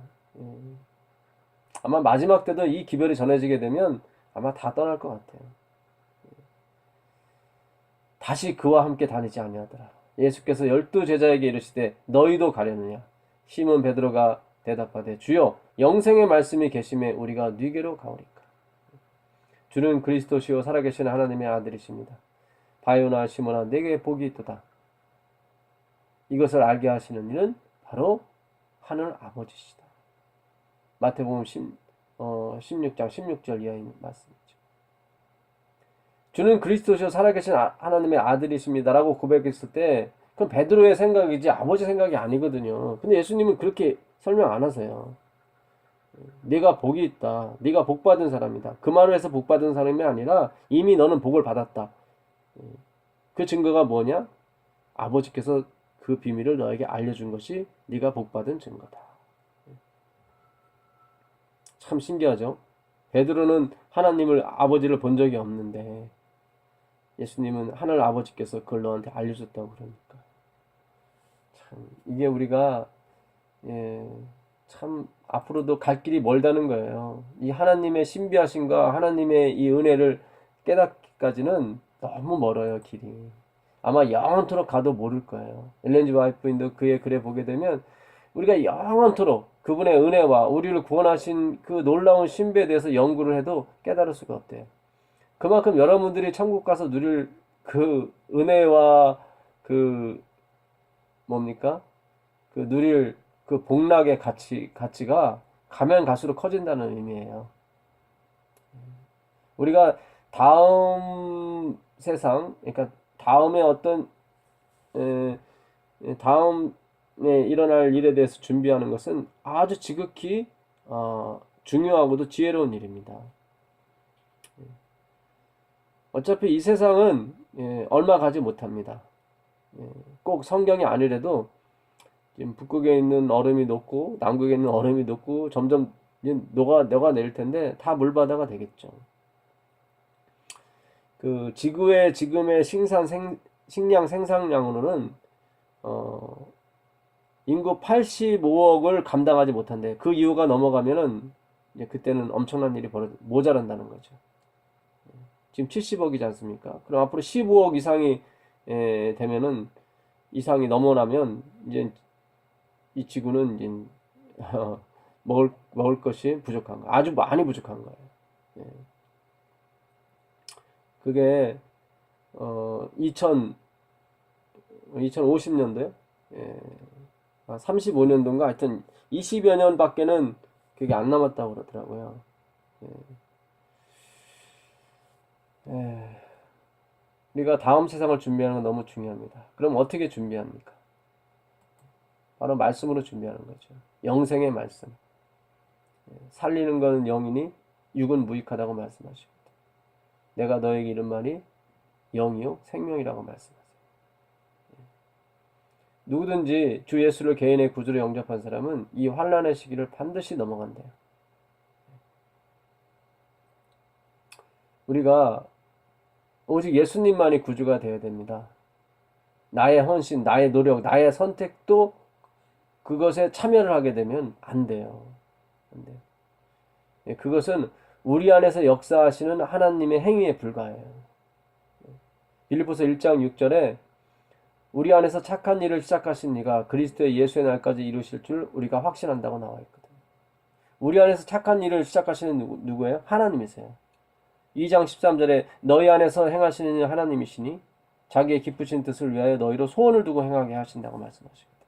S1: 아마 마지막 때도 이 기별이 전해지게 되면 아마 다 떠날 것 같아요. 다시 그와 함께 다니지 아니하더라. 예수께서 12제자에게 이르시되 너희도 가려느냐? 시몬 베드로가 대답하되 주여 영생의 말씀이 계심에 우리가 네게로 가오리까? 주는 그리스도시요 살아계신 하나님의 아들이십니다. 바요나 시몬아 내게 복이 있도다. 이것을 알게 하시는 이는 바로 하늘 아버지시다. 마태복음 16장 16절 이하의 말씀이죠. 주는 그리스도시요 살아계신 하나님의 아들이십니다라고 고백했을 때 그건 베드로의 생각이지 아버지 생각이 아니거든요. 근데 예수님은 그렇게 설명 안 하세요. 네가 복이 있다. 네가 복 받은 사람이다. 그 말을 해서 복 받은 사람이 아니라 이미 너는 복을 받았다. 그 증거가 뭐냐? 아버지께서 그 비밀을 너에게 알려준 것이 네가 복 받은 증거다. 참 신기하죠? 베드로는 하나님을 아버지를 본 적이 없는데 예수님은 하늘 아버지께서 그걸 너한테 알려줬다고 그러니까 참 이게 우리가 참 앞으로도 갈 길이 멀다는 거예요. 이 하나님의 신비하심과 하나님의 이 은혜를 깨닫기까지는 너무 멀어요, 길이. 아마 영원토록 가도 모를 거예요. 엘렌 G. 화이트도 그의 글에 보게 되면 우리가 영원토록 그분의 은혜와 우리를 구원하신 그 놀라운 신비에 대해서 연구를 해도 깨달을 수가 없대요. 그만큼 여러분들이 천국 가서 누릴 그 은혜와 그 뭡니까? 그 누릴 그 복락의 가치가 가면 갈수록 커진다는 의미예요. 우리가 다음 세상, 그러니까 다음에 어떤 다음에 일어날 일에 대해서 준비하는 것은 아주 지극히 중요하고도 지혜로운 일입니다. 어차피 이 세상은 얼마 가지 못합니다. 꼭 성경이 아니래도 지금 북극에 있는 얼음이 녹고 남극에 있는 얼음이 녹고 점점 녹아내릴 텐데 다 물바다가 되겠죠. 그 지구의 지금의 식량 생산량으로는 인구 85억을 감당하지 못한대. 그 이유가 넘어가면은 이제 그때는 엄청난 일이 모자란다는 거죠. 지금 70억이지 않습니까? 그럼 앞으로 15억 이상이 되면은 이상이 넘어나면 이제 이 지구는 이제 먹을 것이 부족한 거, 아주 많이 부족한 거예요. 예. 그게 2050년도에 35년도인가 하여튼 20여 년밖에는 그게 안 남았다고 그러더라고요. 우리가 다음 세상을 준비하는 건 너무 중요합니다. 그럼 어떻게 준비합니까? 바로 말씀으로 준비하는 거죠. 영생의 말씀. 살리는 것은 영이니 육은 무익하다고 말씀하십니다. 내가 너에게 이른 말이 영이요 생명이라고 말씀하세요. 누구든지 주 예수를 개인의 구주로 영접한 사람은 이 환난의 시기를 반드시 넘어간대요. 우리가 오직 예수님만이 구주가 되어야 됩니다. 나의 헌신, 나의 노력, 나의 선택도 그것에 참여를 하게 되면 안 돼요. 안 돼요. 그것은 우리 안에서 역사하시는 하나님의 행위에 불과해요. 빌립보서 1장 6절에 우리 안에서 착한 일을 시작하신 이가 그리스도의 예수의 날까지 이루실 줄 우리가 확신한다고 나와 있거든요. 우리 안에서 착한 일을 시작하시는 누구예요? 하나님이세요. 2장 13절에 너희 안에서 행하시는 하나님이시니 자기의 기쁘신 뜻을 위하여 너희로 소원을 두고 행하게 하신다고 말씀하십니다.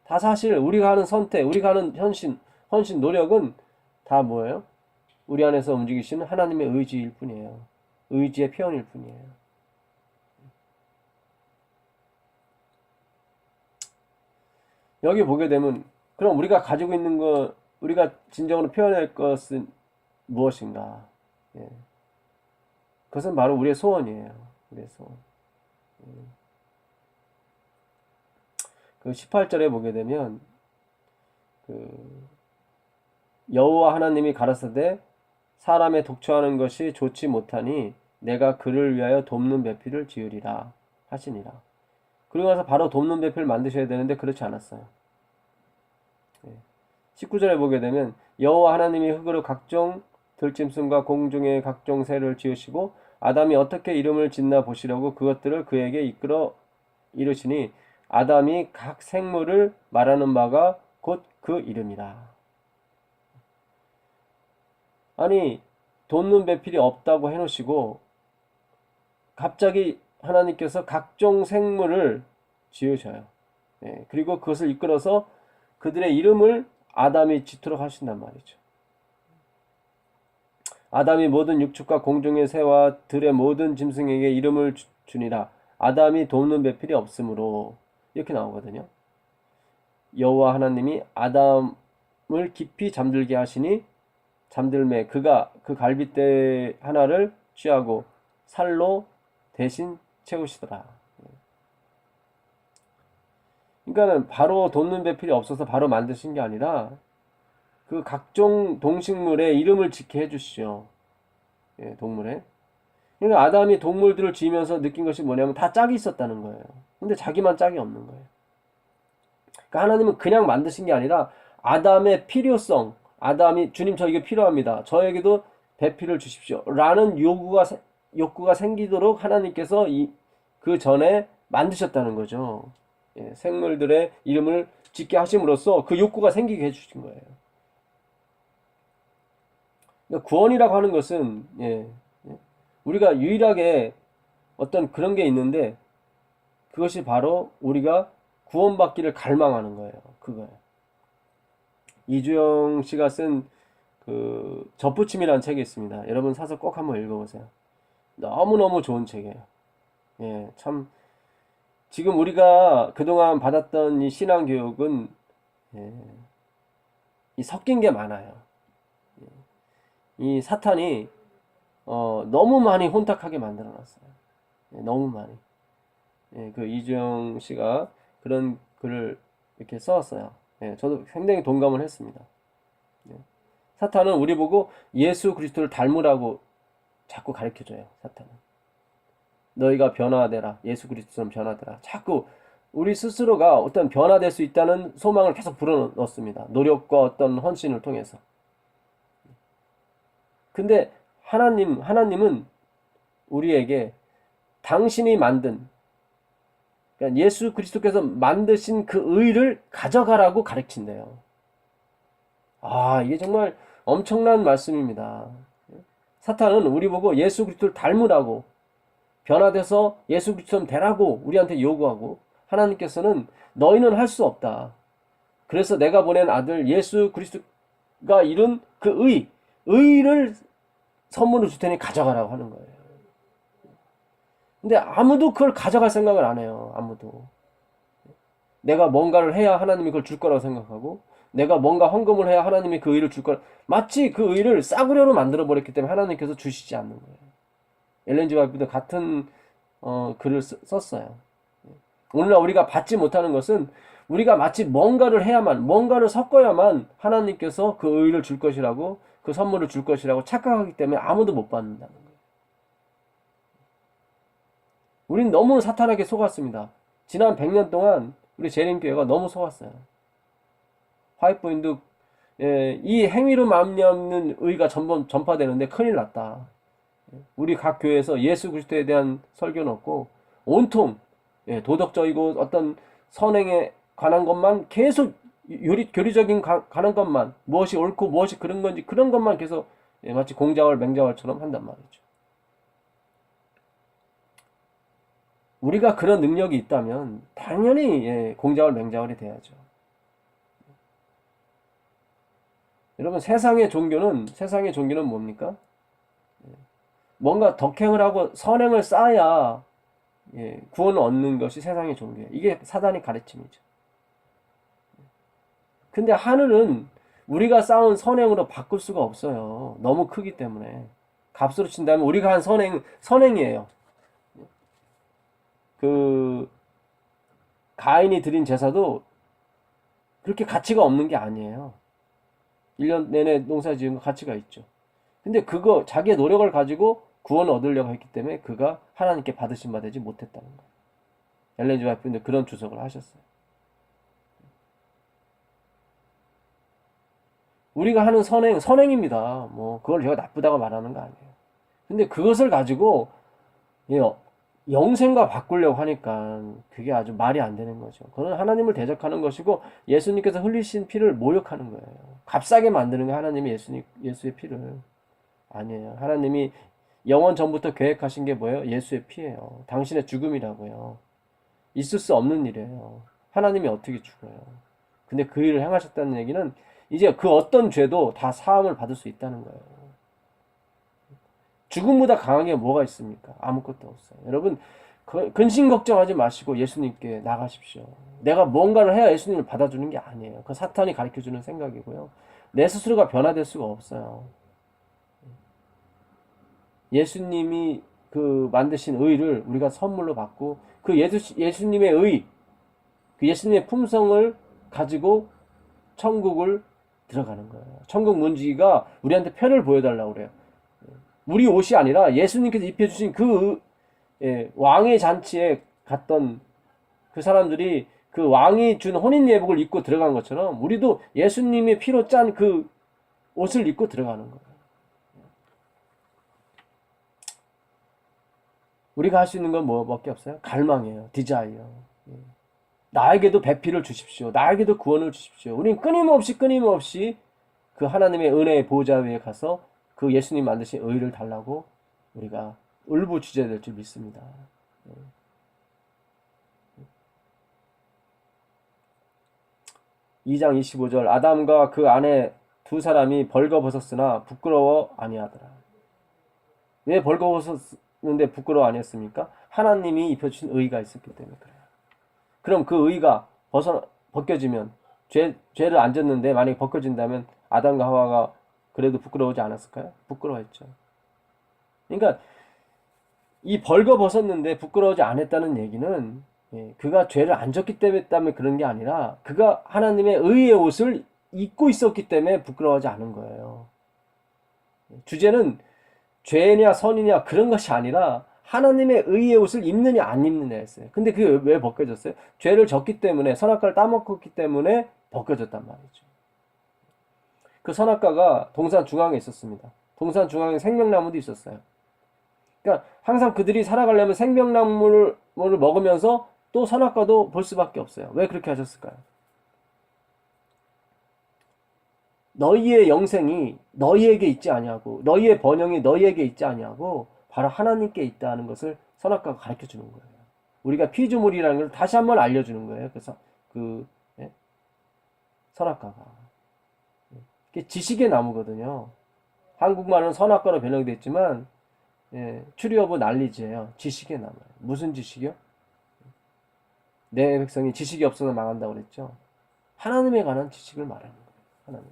S1: 다 사실 우리가 하는 선택, 우리가 하는 헌신, 노력은 다 뭐예요? 우리 안에서 움직이시는 하나님의 의지일 뿐이에요. 의지의 표현일 뿐이에요. 여기 보게 되면 그럼 우리가 가지고 있는 거, 우리가 진정으로 표현할 것은 무엇인가? 그것은 바로 우리의 소원이에요. 우리의 소원. 그 18절에 보게 되면 그 여호와 하나님이 가라사대 사람의 독초하는 것이 좋지 못하니 내가 그를 위하여 돕는 배필을 지으리라 하시니라. 그리고 나서 바로 돕는 배필을 만드셔야 되는데 그렇지 않았어요. 19절에 보게 되면 여호와 하나님이 흙으로 각종 들짐승과 공중의 각종 새를 지으시고 아담이 어떻게 이름을 짓나 보시려고 그것들을 그에게 이끌어 이르시니 아담이 각 생물을 말하는 바가 곧 그 이름이라. 아니 돕는 배필이 없다고 해놓으시고 갑자기 하나님께서 각종 생물을 지으셔요. 그리고 그것을 이끌어서 그들의 이름을 아담이 짓도록 하신단 말이죠. 아담이 모든 육축과 공중의 새와 들의 모든 짐승에게 이름을 주니라. 아담이 돕는 배필이 없으므로 이렇게 나오거든요. 여호와 하나님이 아담을 깊이 잠들게 하시니 잠들매 그가 그 갈빗대 하나를 취하고 살로 대신 채우시더라. 그러니까는 바로 돕는 배필이 없어서 바로 만드신 게 아니라 그 각종 동식물의 이름을 짓게 해주시죠. 동물에. 그러니까 아담이 동물들을 지으면서 느낀 것이 뭐냐면 다 짝이 있었다는 거예요. 근데 자기만 짝이 없는 거예요. 그러니까 하나님은 그냥 만드신 게 아니라 아담의 필요성, 아담이 주님 저 이게 필요합니다. 저에게도 배필을 주십시오. 라는 욕구가 생기도록 하나님께서 그 전에 만드셨다는 거죠. 생물들의 이름을 짓게 하심으로써 그 욕구가 생기게 해주신 거예요. 그러니까 구원이라고 하는 것은 우리가 유일하게 어떤 그런 게 있는데 그것이 바로 우리가 구원받기를 갈망하는 거예요. 그거예요. 이주영 씨가 쓴 그 접붙임이라는 책이 있습니다. 여러분 사서 꼭 한번 읽어보세요. 너무너무 좋은 책이에요. 참 지금 우리가 그동안 받았던 이 신앙교육은 이 섞인 게 많아요. 이 사탄이 너무 많이 혼탁하게 만들어놨어요. 너무 많이. 그 이주영 씨가 그런 글을 이렇게 써왔어요. 저도 굉장히 동감을 했습니다. 사탄은 우리 보고 예수 그리스도를 닮으라고 자꾸 가르쳐줘요. 사탄은. 너희가 변화되라. 예수 그리스도처럼 변화되라. 자꾸 우리 스스로가 어떤 변화될 수 있다는 소망을 계속 불어넣습니다. 노력과 어떤 헌신을 통해서. 근데 하나님은 우리에게 당신이 만든, 그러니까 예수 그리스도께서 만드신 그 의를 가져가라고 가르친대요. 이게 정말 엄청난 말씀입니다. 사탄은 우리 보고 예수 그리스도를 닮으라고, 변화돼서 예수 그리스도처럼 되라고 우리한테 요구하고, 하나님께서는 너희는 할 수 없다. 그래서 내가 보낸 아들 예수 그리스도가 이룬 그 의를 선물로 줄 테니 가져가라고 하는 거예요. 근데 아무도 그걸 가져갈 생각을 안 해요. 아무도. 내가 뭔가를 해야 하나님이 그걸 줄 거라고 생각하고, 내가 뭔가 헌금을 해야 하나님이 그 의를 줄 거라. 마치 그 의를 싸구려로 만들어 버렸기 때문에 하나님께서 주시지 않는 거예요. 엘렌 G. 화이트도 같은 글을 썼어요. 오늘날 우리가 받지 못하는 것은 우리가 마치 뭔가를 해야만, 뭔가를 섞어야만 하나님께서 그 의를 줄 것이라고, 그 선물을 줄 것이라고 착각하기 때문에 아무도 못 받는다는 거예요. 우린 너무 사탄에게 속았습니다. 지난 100년 동안 우리 재림교회가 너무 속았어요. 화이트부인도 이 행위로 말미암는 의가 전파되는데 큰일 났다. 우리 각 교회에서 예수 그리스도에 대한 설교는 없고 온통 도덕적이고 어떤 선행에 관한 것만 계속 교리적인 관한 것만, 무엇이 옳고 무엇이 그런 건지 그런 것만 계속 마치 공자월 맹자월처럼 한단 말이죠. 우리가 그런 능력이 있다면 당연히 공자월 맹자월이 돼야죠. 여러분, 세상의 종교는 뭡니까? 뭔가 덕행을 하고 선행을 쌓아야 구원을 얻는 것이 세상의 종교예요. 이게 사단의 가르침이죠. 근데 하늘은 우리가 쌓은 선행으로 바꿀 수가 없어요. 너무 크기 때문에. 값으로 친다면 우리가 한 선행이에요. 그 가인이 드린 제사도 그렇게 가치가 없는 게 아니에요. 1년 내내 농사 지은 거 가치가 있죠. 근데 그거 자기의 노력을 가지고 구원을 얻으려고 했기 때문에 그가 하나님께 받으신 바 되지 못했다는 거예요. 엘렌 G. 화이트는 그런 주석을 하셨어요. 우리가 하는 선행입니다. 뭐 그걸 제가 나쁘다고 말하는 거 아니에요. 근데 그것을 가지고 영생과 바꾸려고 하니까 그게 아주 말이 안 되는 거죠. 그건 하나님을 대적하는 것이고 예수님께서 흘리신 피를 모욕하는 거예요. 값싸게 만드는 게 하나님이 예수의 피를. 아니에요. 하나님이 영원 전부터 계획하신 게 뭐예요? 예수의 피예요. 당신의 죽음이라고요. 있을 수 없는 일이에요. 하나님이 어떻게 죽어요? 근데 그 일을 행하셨다는 얘기는 이제 그 어떤 죄도 다 사함을 받을 수 있다는 거예요. 죽음보다 강한 게 뭐가 있습니까? 아무것도 없어요. 여러분, 근심 걱정하지 마시고 예수님께 나가십시오. 내가 뭔가를 해야 예수님을 받아주는 게 아니에요. 그 사탄이 가르쳐주는 생각이고요. 내 스스로가 변화될 수가 없어요. 예수님이 그 만드신 의를 우리가 선물로 받고 그 예수님의 의, 그 예수님의 품성을 가지고 천국을 들어가는 거예요. 천국 문지기가 우리한테 표를 보여달라고 그래요. 우리 옷이 아니라 예수님께서 입혀주신 그 왕의 잔치에 갔던 그 사람들이 그 왕이 준 혼인 예복을 입고 들어간 것처럼 우리도 예수님의 피로 짠 그 옷을 입고 들어가는 거예요. 우리가 할 수 있는 건 뭐밖에 없어요? 갈망이에요. 디자이어. 나에게도 배필을 주십시오. 나에게도 구원을 주십시오. 우리는 끊임없이 그 하나님의 은혜의 보좌 위에 가서 그 예수님 만드신 의를 달라고 우리가 울부짖어야 될 줄 믿습니다. 2장 25절 아담과 그 아내 두 사람이 벌거벗었으나 부끄러워 아니하더라. 왜 벌거벗었는데 부끄러워 아니었습니까? 하나님이 입혀주신 의가 있었기 때문에 그래요. 그럼 그 의가 벗겨지면 죄를 안 졌는데 만약에 벗겨진다면 아담과 하와가 그래도 부끄러워하지 않았을까요? 부끄러워했죠. 그러니까 이 벌거벗었는데 부끄러워하지 않았다는 얘기는 그가 죄를 안 졌기 때문에 그런 게 아니라 그가 하나님의 의의 옷을 입고 있었기 때문에 부끄러워하지 않은 거예요. 주제는 죄냐 선이냐 그런 것이 아니라 하나님의 의의 옷을 입느냐 안 입느냐였어요. 근데 그게 왜 벗겨졌어요? 죄를 졌기 때문에, 선악과를 따먹었기 때문에 벗겨졌단 말이죠. 그 선악과가 동산 중앙에 있었습니다. 동산 중앙에 생명나무도 있었어요. 그러니까 항상 그들이 살아가려면 생명나무를 먹으면서 또 선악과도 볼 수밖에 없어요. 왜 그렇게 하셨을까요? 너희의 영생이 너희에게 있지 아니하고 너희의 번영이 너희에게 있지 아니하고 바로 하나님께 있다는 것을 선악과가 가르쳐 주는 거예요. 우리가 피조물이라는 걸 다시 한번 알려주는 거예요. 그래서 예? 선악과가 이게 지식의 나무거든요. 한국말은 선악과로 변형되어 있지만 추리어부 난리지예요. 지식의 나무. 무슨 지식이요? 내 백성이 지식이 없어서 망한다고 그랬죠. 하나님에 관한 지식을 말하는 거예요.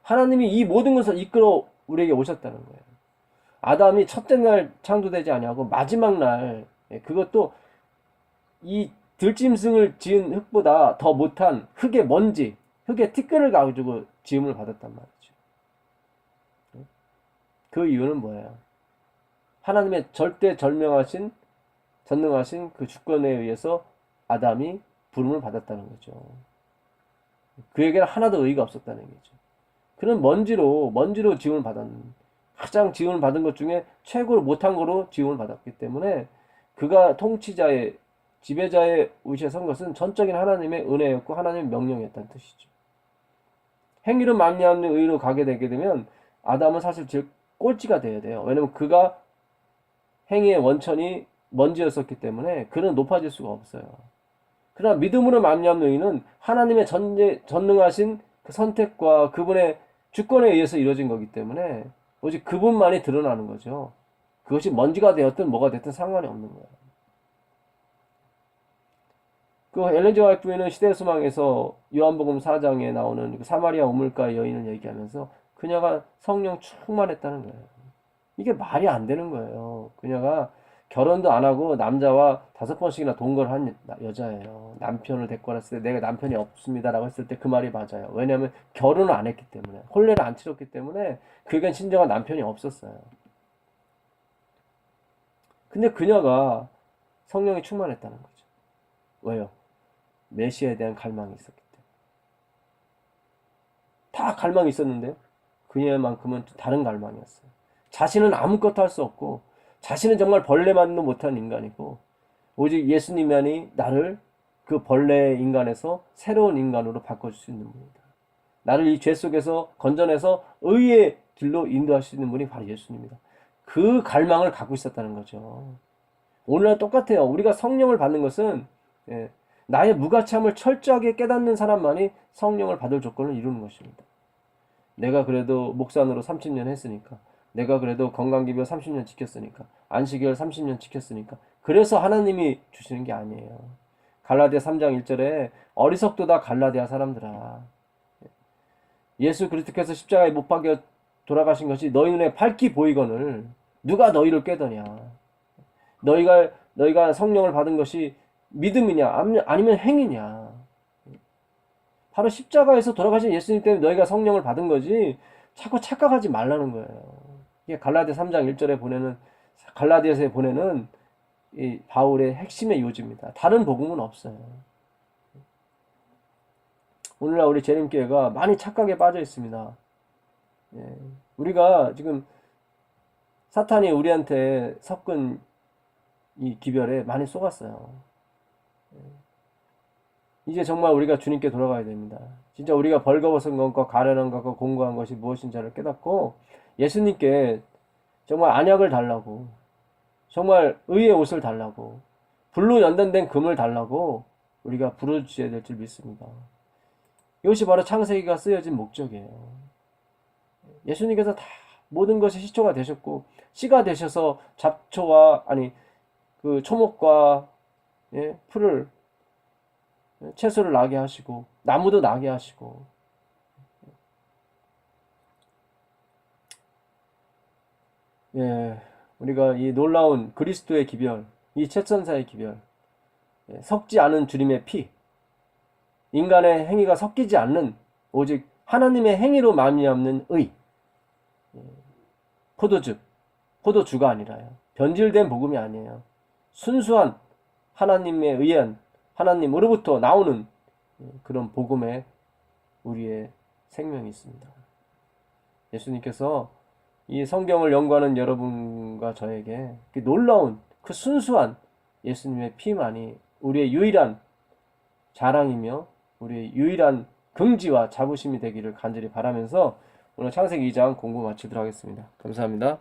S1: 하나님이 이 모든 것을 이끌어 우리에게 오셨다는 거예요. 아담이 첫째 날 창조되지 아니하고 마지막 날, 그것도 이 들짐승을 지은 흙보다 더 못한 흙의 먼지, 흙의 티끌을 가지고 지음을 받았단 말이죠. 그 이유는 뭐예요? 하나님의 절대 전능하신 그 주권에 의해서 아담이 부름을 받았다는 거죠. 그에게는 하나도 의의가 없었다는 거죠. 그는 먼지로 지음을 받았는, 가장 지음을 받은 것 중에 최고로 못한 거로 지음을 받았기 때문에 그가 통치자의, 지배자의 위치에 선 것은 전적인 하나님의 은혜였고 하나님의 명령이었다는 뜻이죠. 행위로 말미암는 의로 가게 되게 되면 아담은 사실 제일 꼴찌가 돼야 돼요. 왜냐면 그가 행위의 원천이 먼지였었기 때문에 그는 높아질 수가 없어요. 그러나 믿음으로 말미암는 의는 하나님의 전능하신 그 선택과 그분의 주권에 의해서 이루어진 거기 때문에 오직 그분만이 드러나는 거죠. 그것이 먼지가 되었든 뭐가 됐든 상관이 없는 거예요. 그 엘렌 G 화이트는 시대의 소망에서 요한복음 4장에 나오는 그 사마리아 우물가 여인을 얘기하면서 그녀가 성령 충만했다는 거예요. 이게 말이 안 되는 거예요. 그녀가 결혼도 안 하고 남자와 5번씩이나 동거를 한 여자예요. 남편을 데리고 왔을 때 내가 남편이 없습니다라고 했을 때 그 말이 맞아요. 왜냐하면 결혼을 안 했기 때문에, 혼례를 안 치렀기 때문에 그에겐 진정한 남편이 없었어요. 근데 그녀가 성령이 충만했다는 거죠. 왜요? 메시아에 대한 갈망이 있었기 때문에. 다 갈망이 있었는데요. 그녀만큼은 다른 갈망이었어요. 자신은 아무것도 할 수 없고 자신은 정말 벌레만도 못한 인간이고 오직 예수님만이 나를 그 벌레의 인간에서 새로운 인간으로 바꿔줄 수 있는 분이다. 나를 이 죄 속에서 건져내서 의의 길로 인도할 수 있는 분이 바로 예수님이다. 그 갈망을 갖고 있었다는 거죠. 오늘날 똑같아요. 우리가 성령을 받는 것은 나의 무가참을 철저하게 깨닫는 사람만이 성령을 받을 조건을 이루는 것입니다. 내가 그래도 목산으로 30년 했으니까, 내가 그래도 건강기별 30년 지켰으니까, 안식일 30년 지켰으니까, 그래서 하나님이 주시는 게 아니에요. 갈라디아 3장 1절에 어리석도다 갈라디아 사람들아, 예수 그리스도께서 십자가에 못 박여 돌아가신 것이 너희 눈에 밝히 보이거늘 누가 너희를 깨더냐. 너희가 성령을 받은 것이 믿음이냐 아니면 행위냐. 바로 십자가에서 돌아가신 예수님 때문에 너희가 성령을 받은 거지 자꾸 착각하지 말라는 거예요. 이게 갈라디아 3장 1절에 보내는, 갈라디아서에 보내는 이 바울의 핵심의 요지입니다. 다른 복음은 없어요. 오늘날 우리 재림교회가 많이 착각에 빠져 있습니다. 우리가 지금 사탄이 우리한테 섞은 이 기별에 많이 속았어요. 이제 정말 우리가 주님께 돌아가야 됩니다. 진짜 우리가 벌거벗은 것과 가련한 것과 공고한 것이 무엇인지를 깨닫고 예수님께 정말 안약을 달라고, 정말 의의 옷을 달라고, 불로 연단된 금을 달라고 우리가 부르짖어야 될 줄 믿습니다. 이것이 바로 창세기가 쓰여진 목적이에요. 예수님께서 다 모든 것이 시초가 되셨고 씨가 되셔서 잡초와 그 초목과 풀을, 채소를 나게 하시고 나무도 나게 하시고, 우리가 이 놀라운 그리스도의 기별, 이 채천사의 기별, 섞지 않은 주님의 피, 인간의 행위가 섞이지 않는 오직 하나님의 행위로 말미암는 의, 포도주가 아니라요. 변질된 복음이 아니에요. 순수한 하나님에 의한 하나님으로부터 나오는 그런 복음에 우리의 생명이 있습니다. 예수님께서 이 성경을 연구하는 여러분과 저에게 그 놀라운 그 순수한 예수님의 피만이 우리의 유일한 자랑이며 우리의 유일한 긍지와 자부심이 되기를 간절히 바라면서 오늘 창세기 2장 공부 마치도록 하겠습니다. 감사합니다.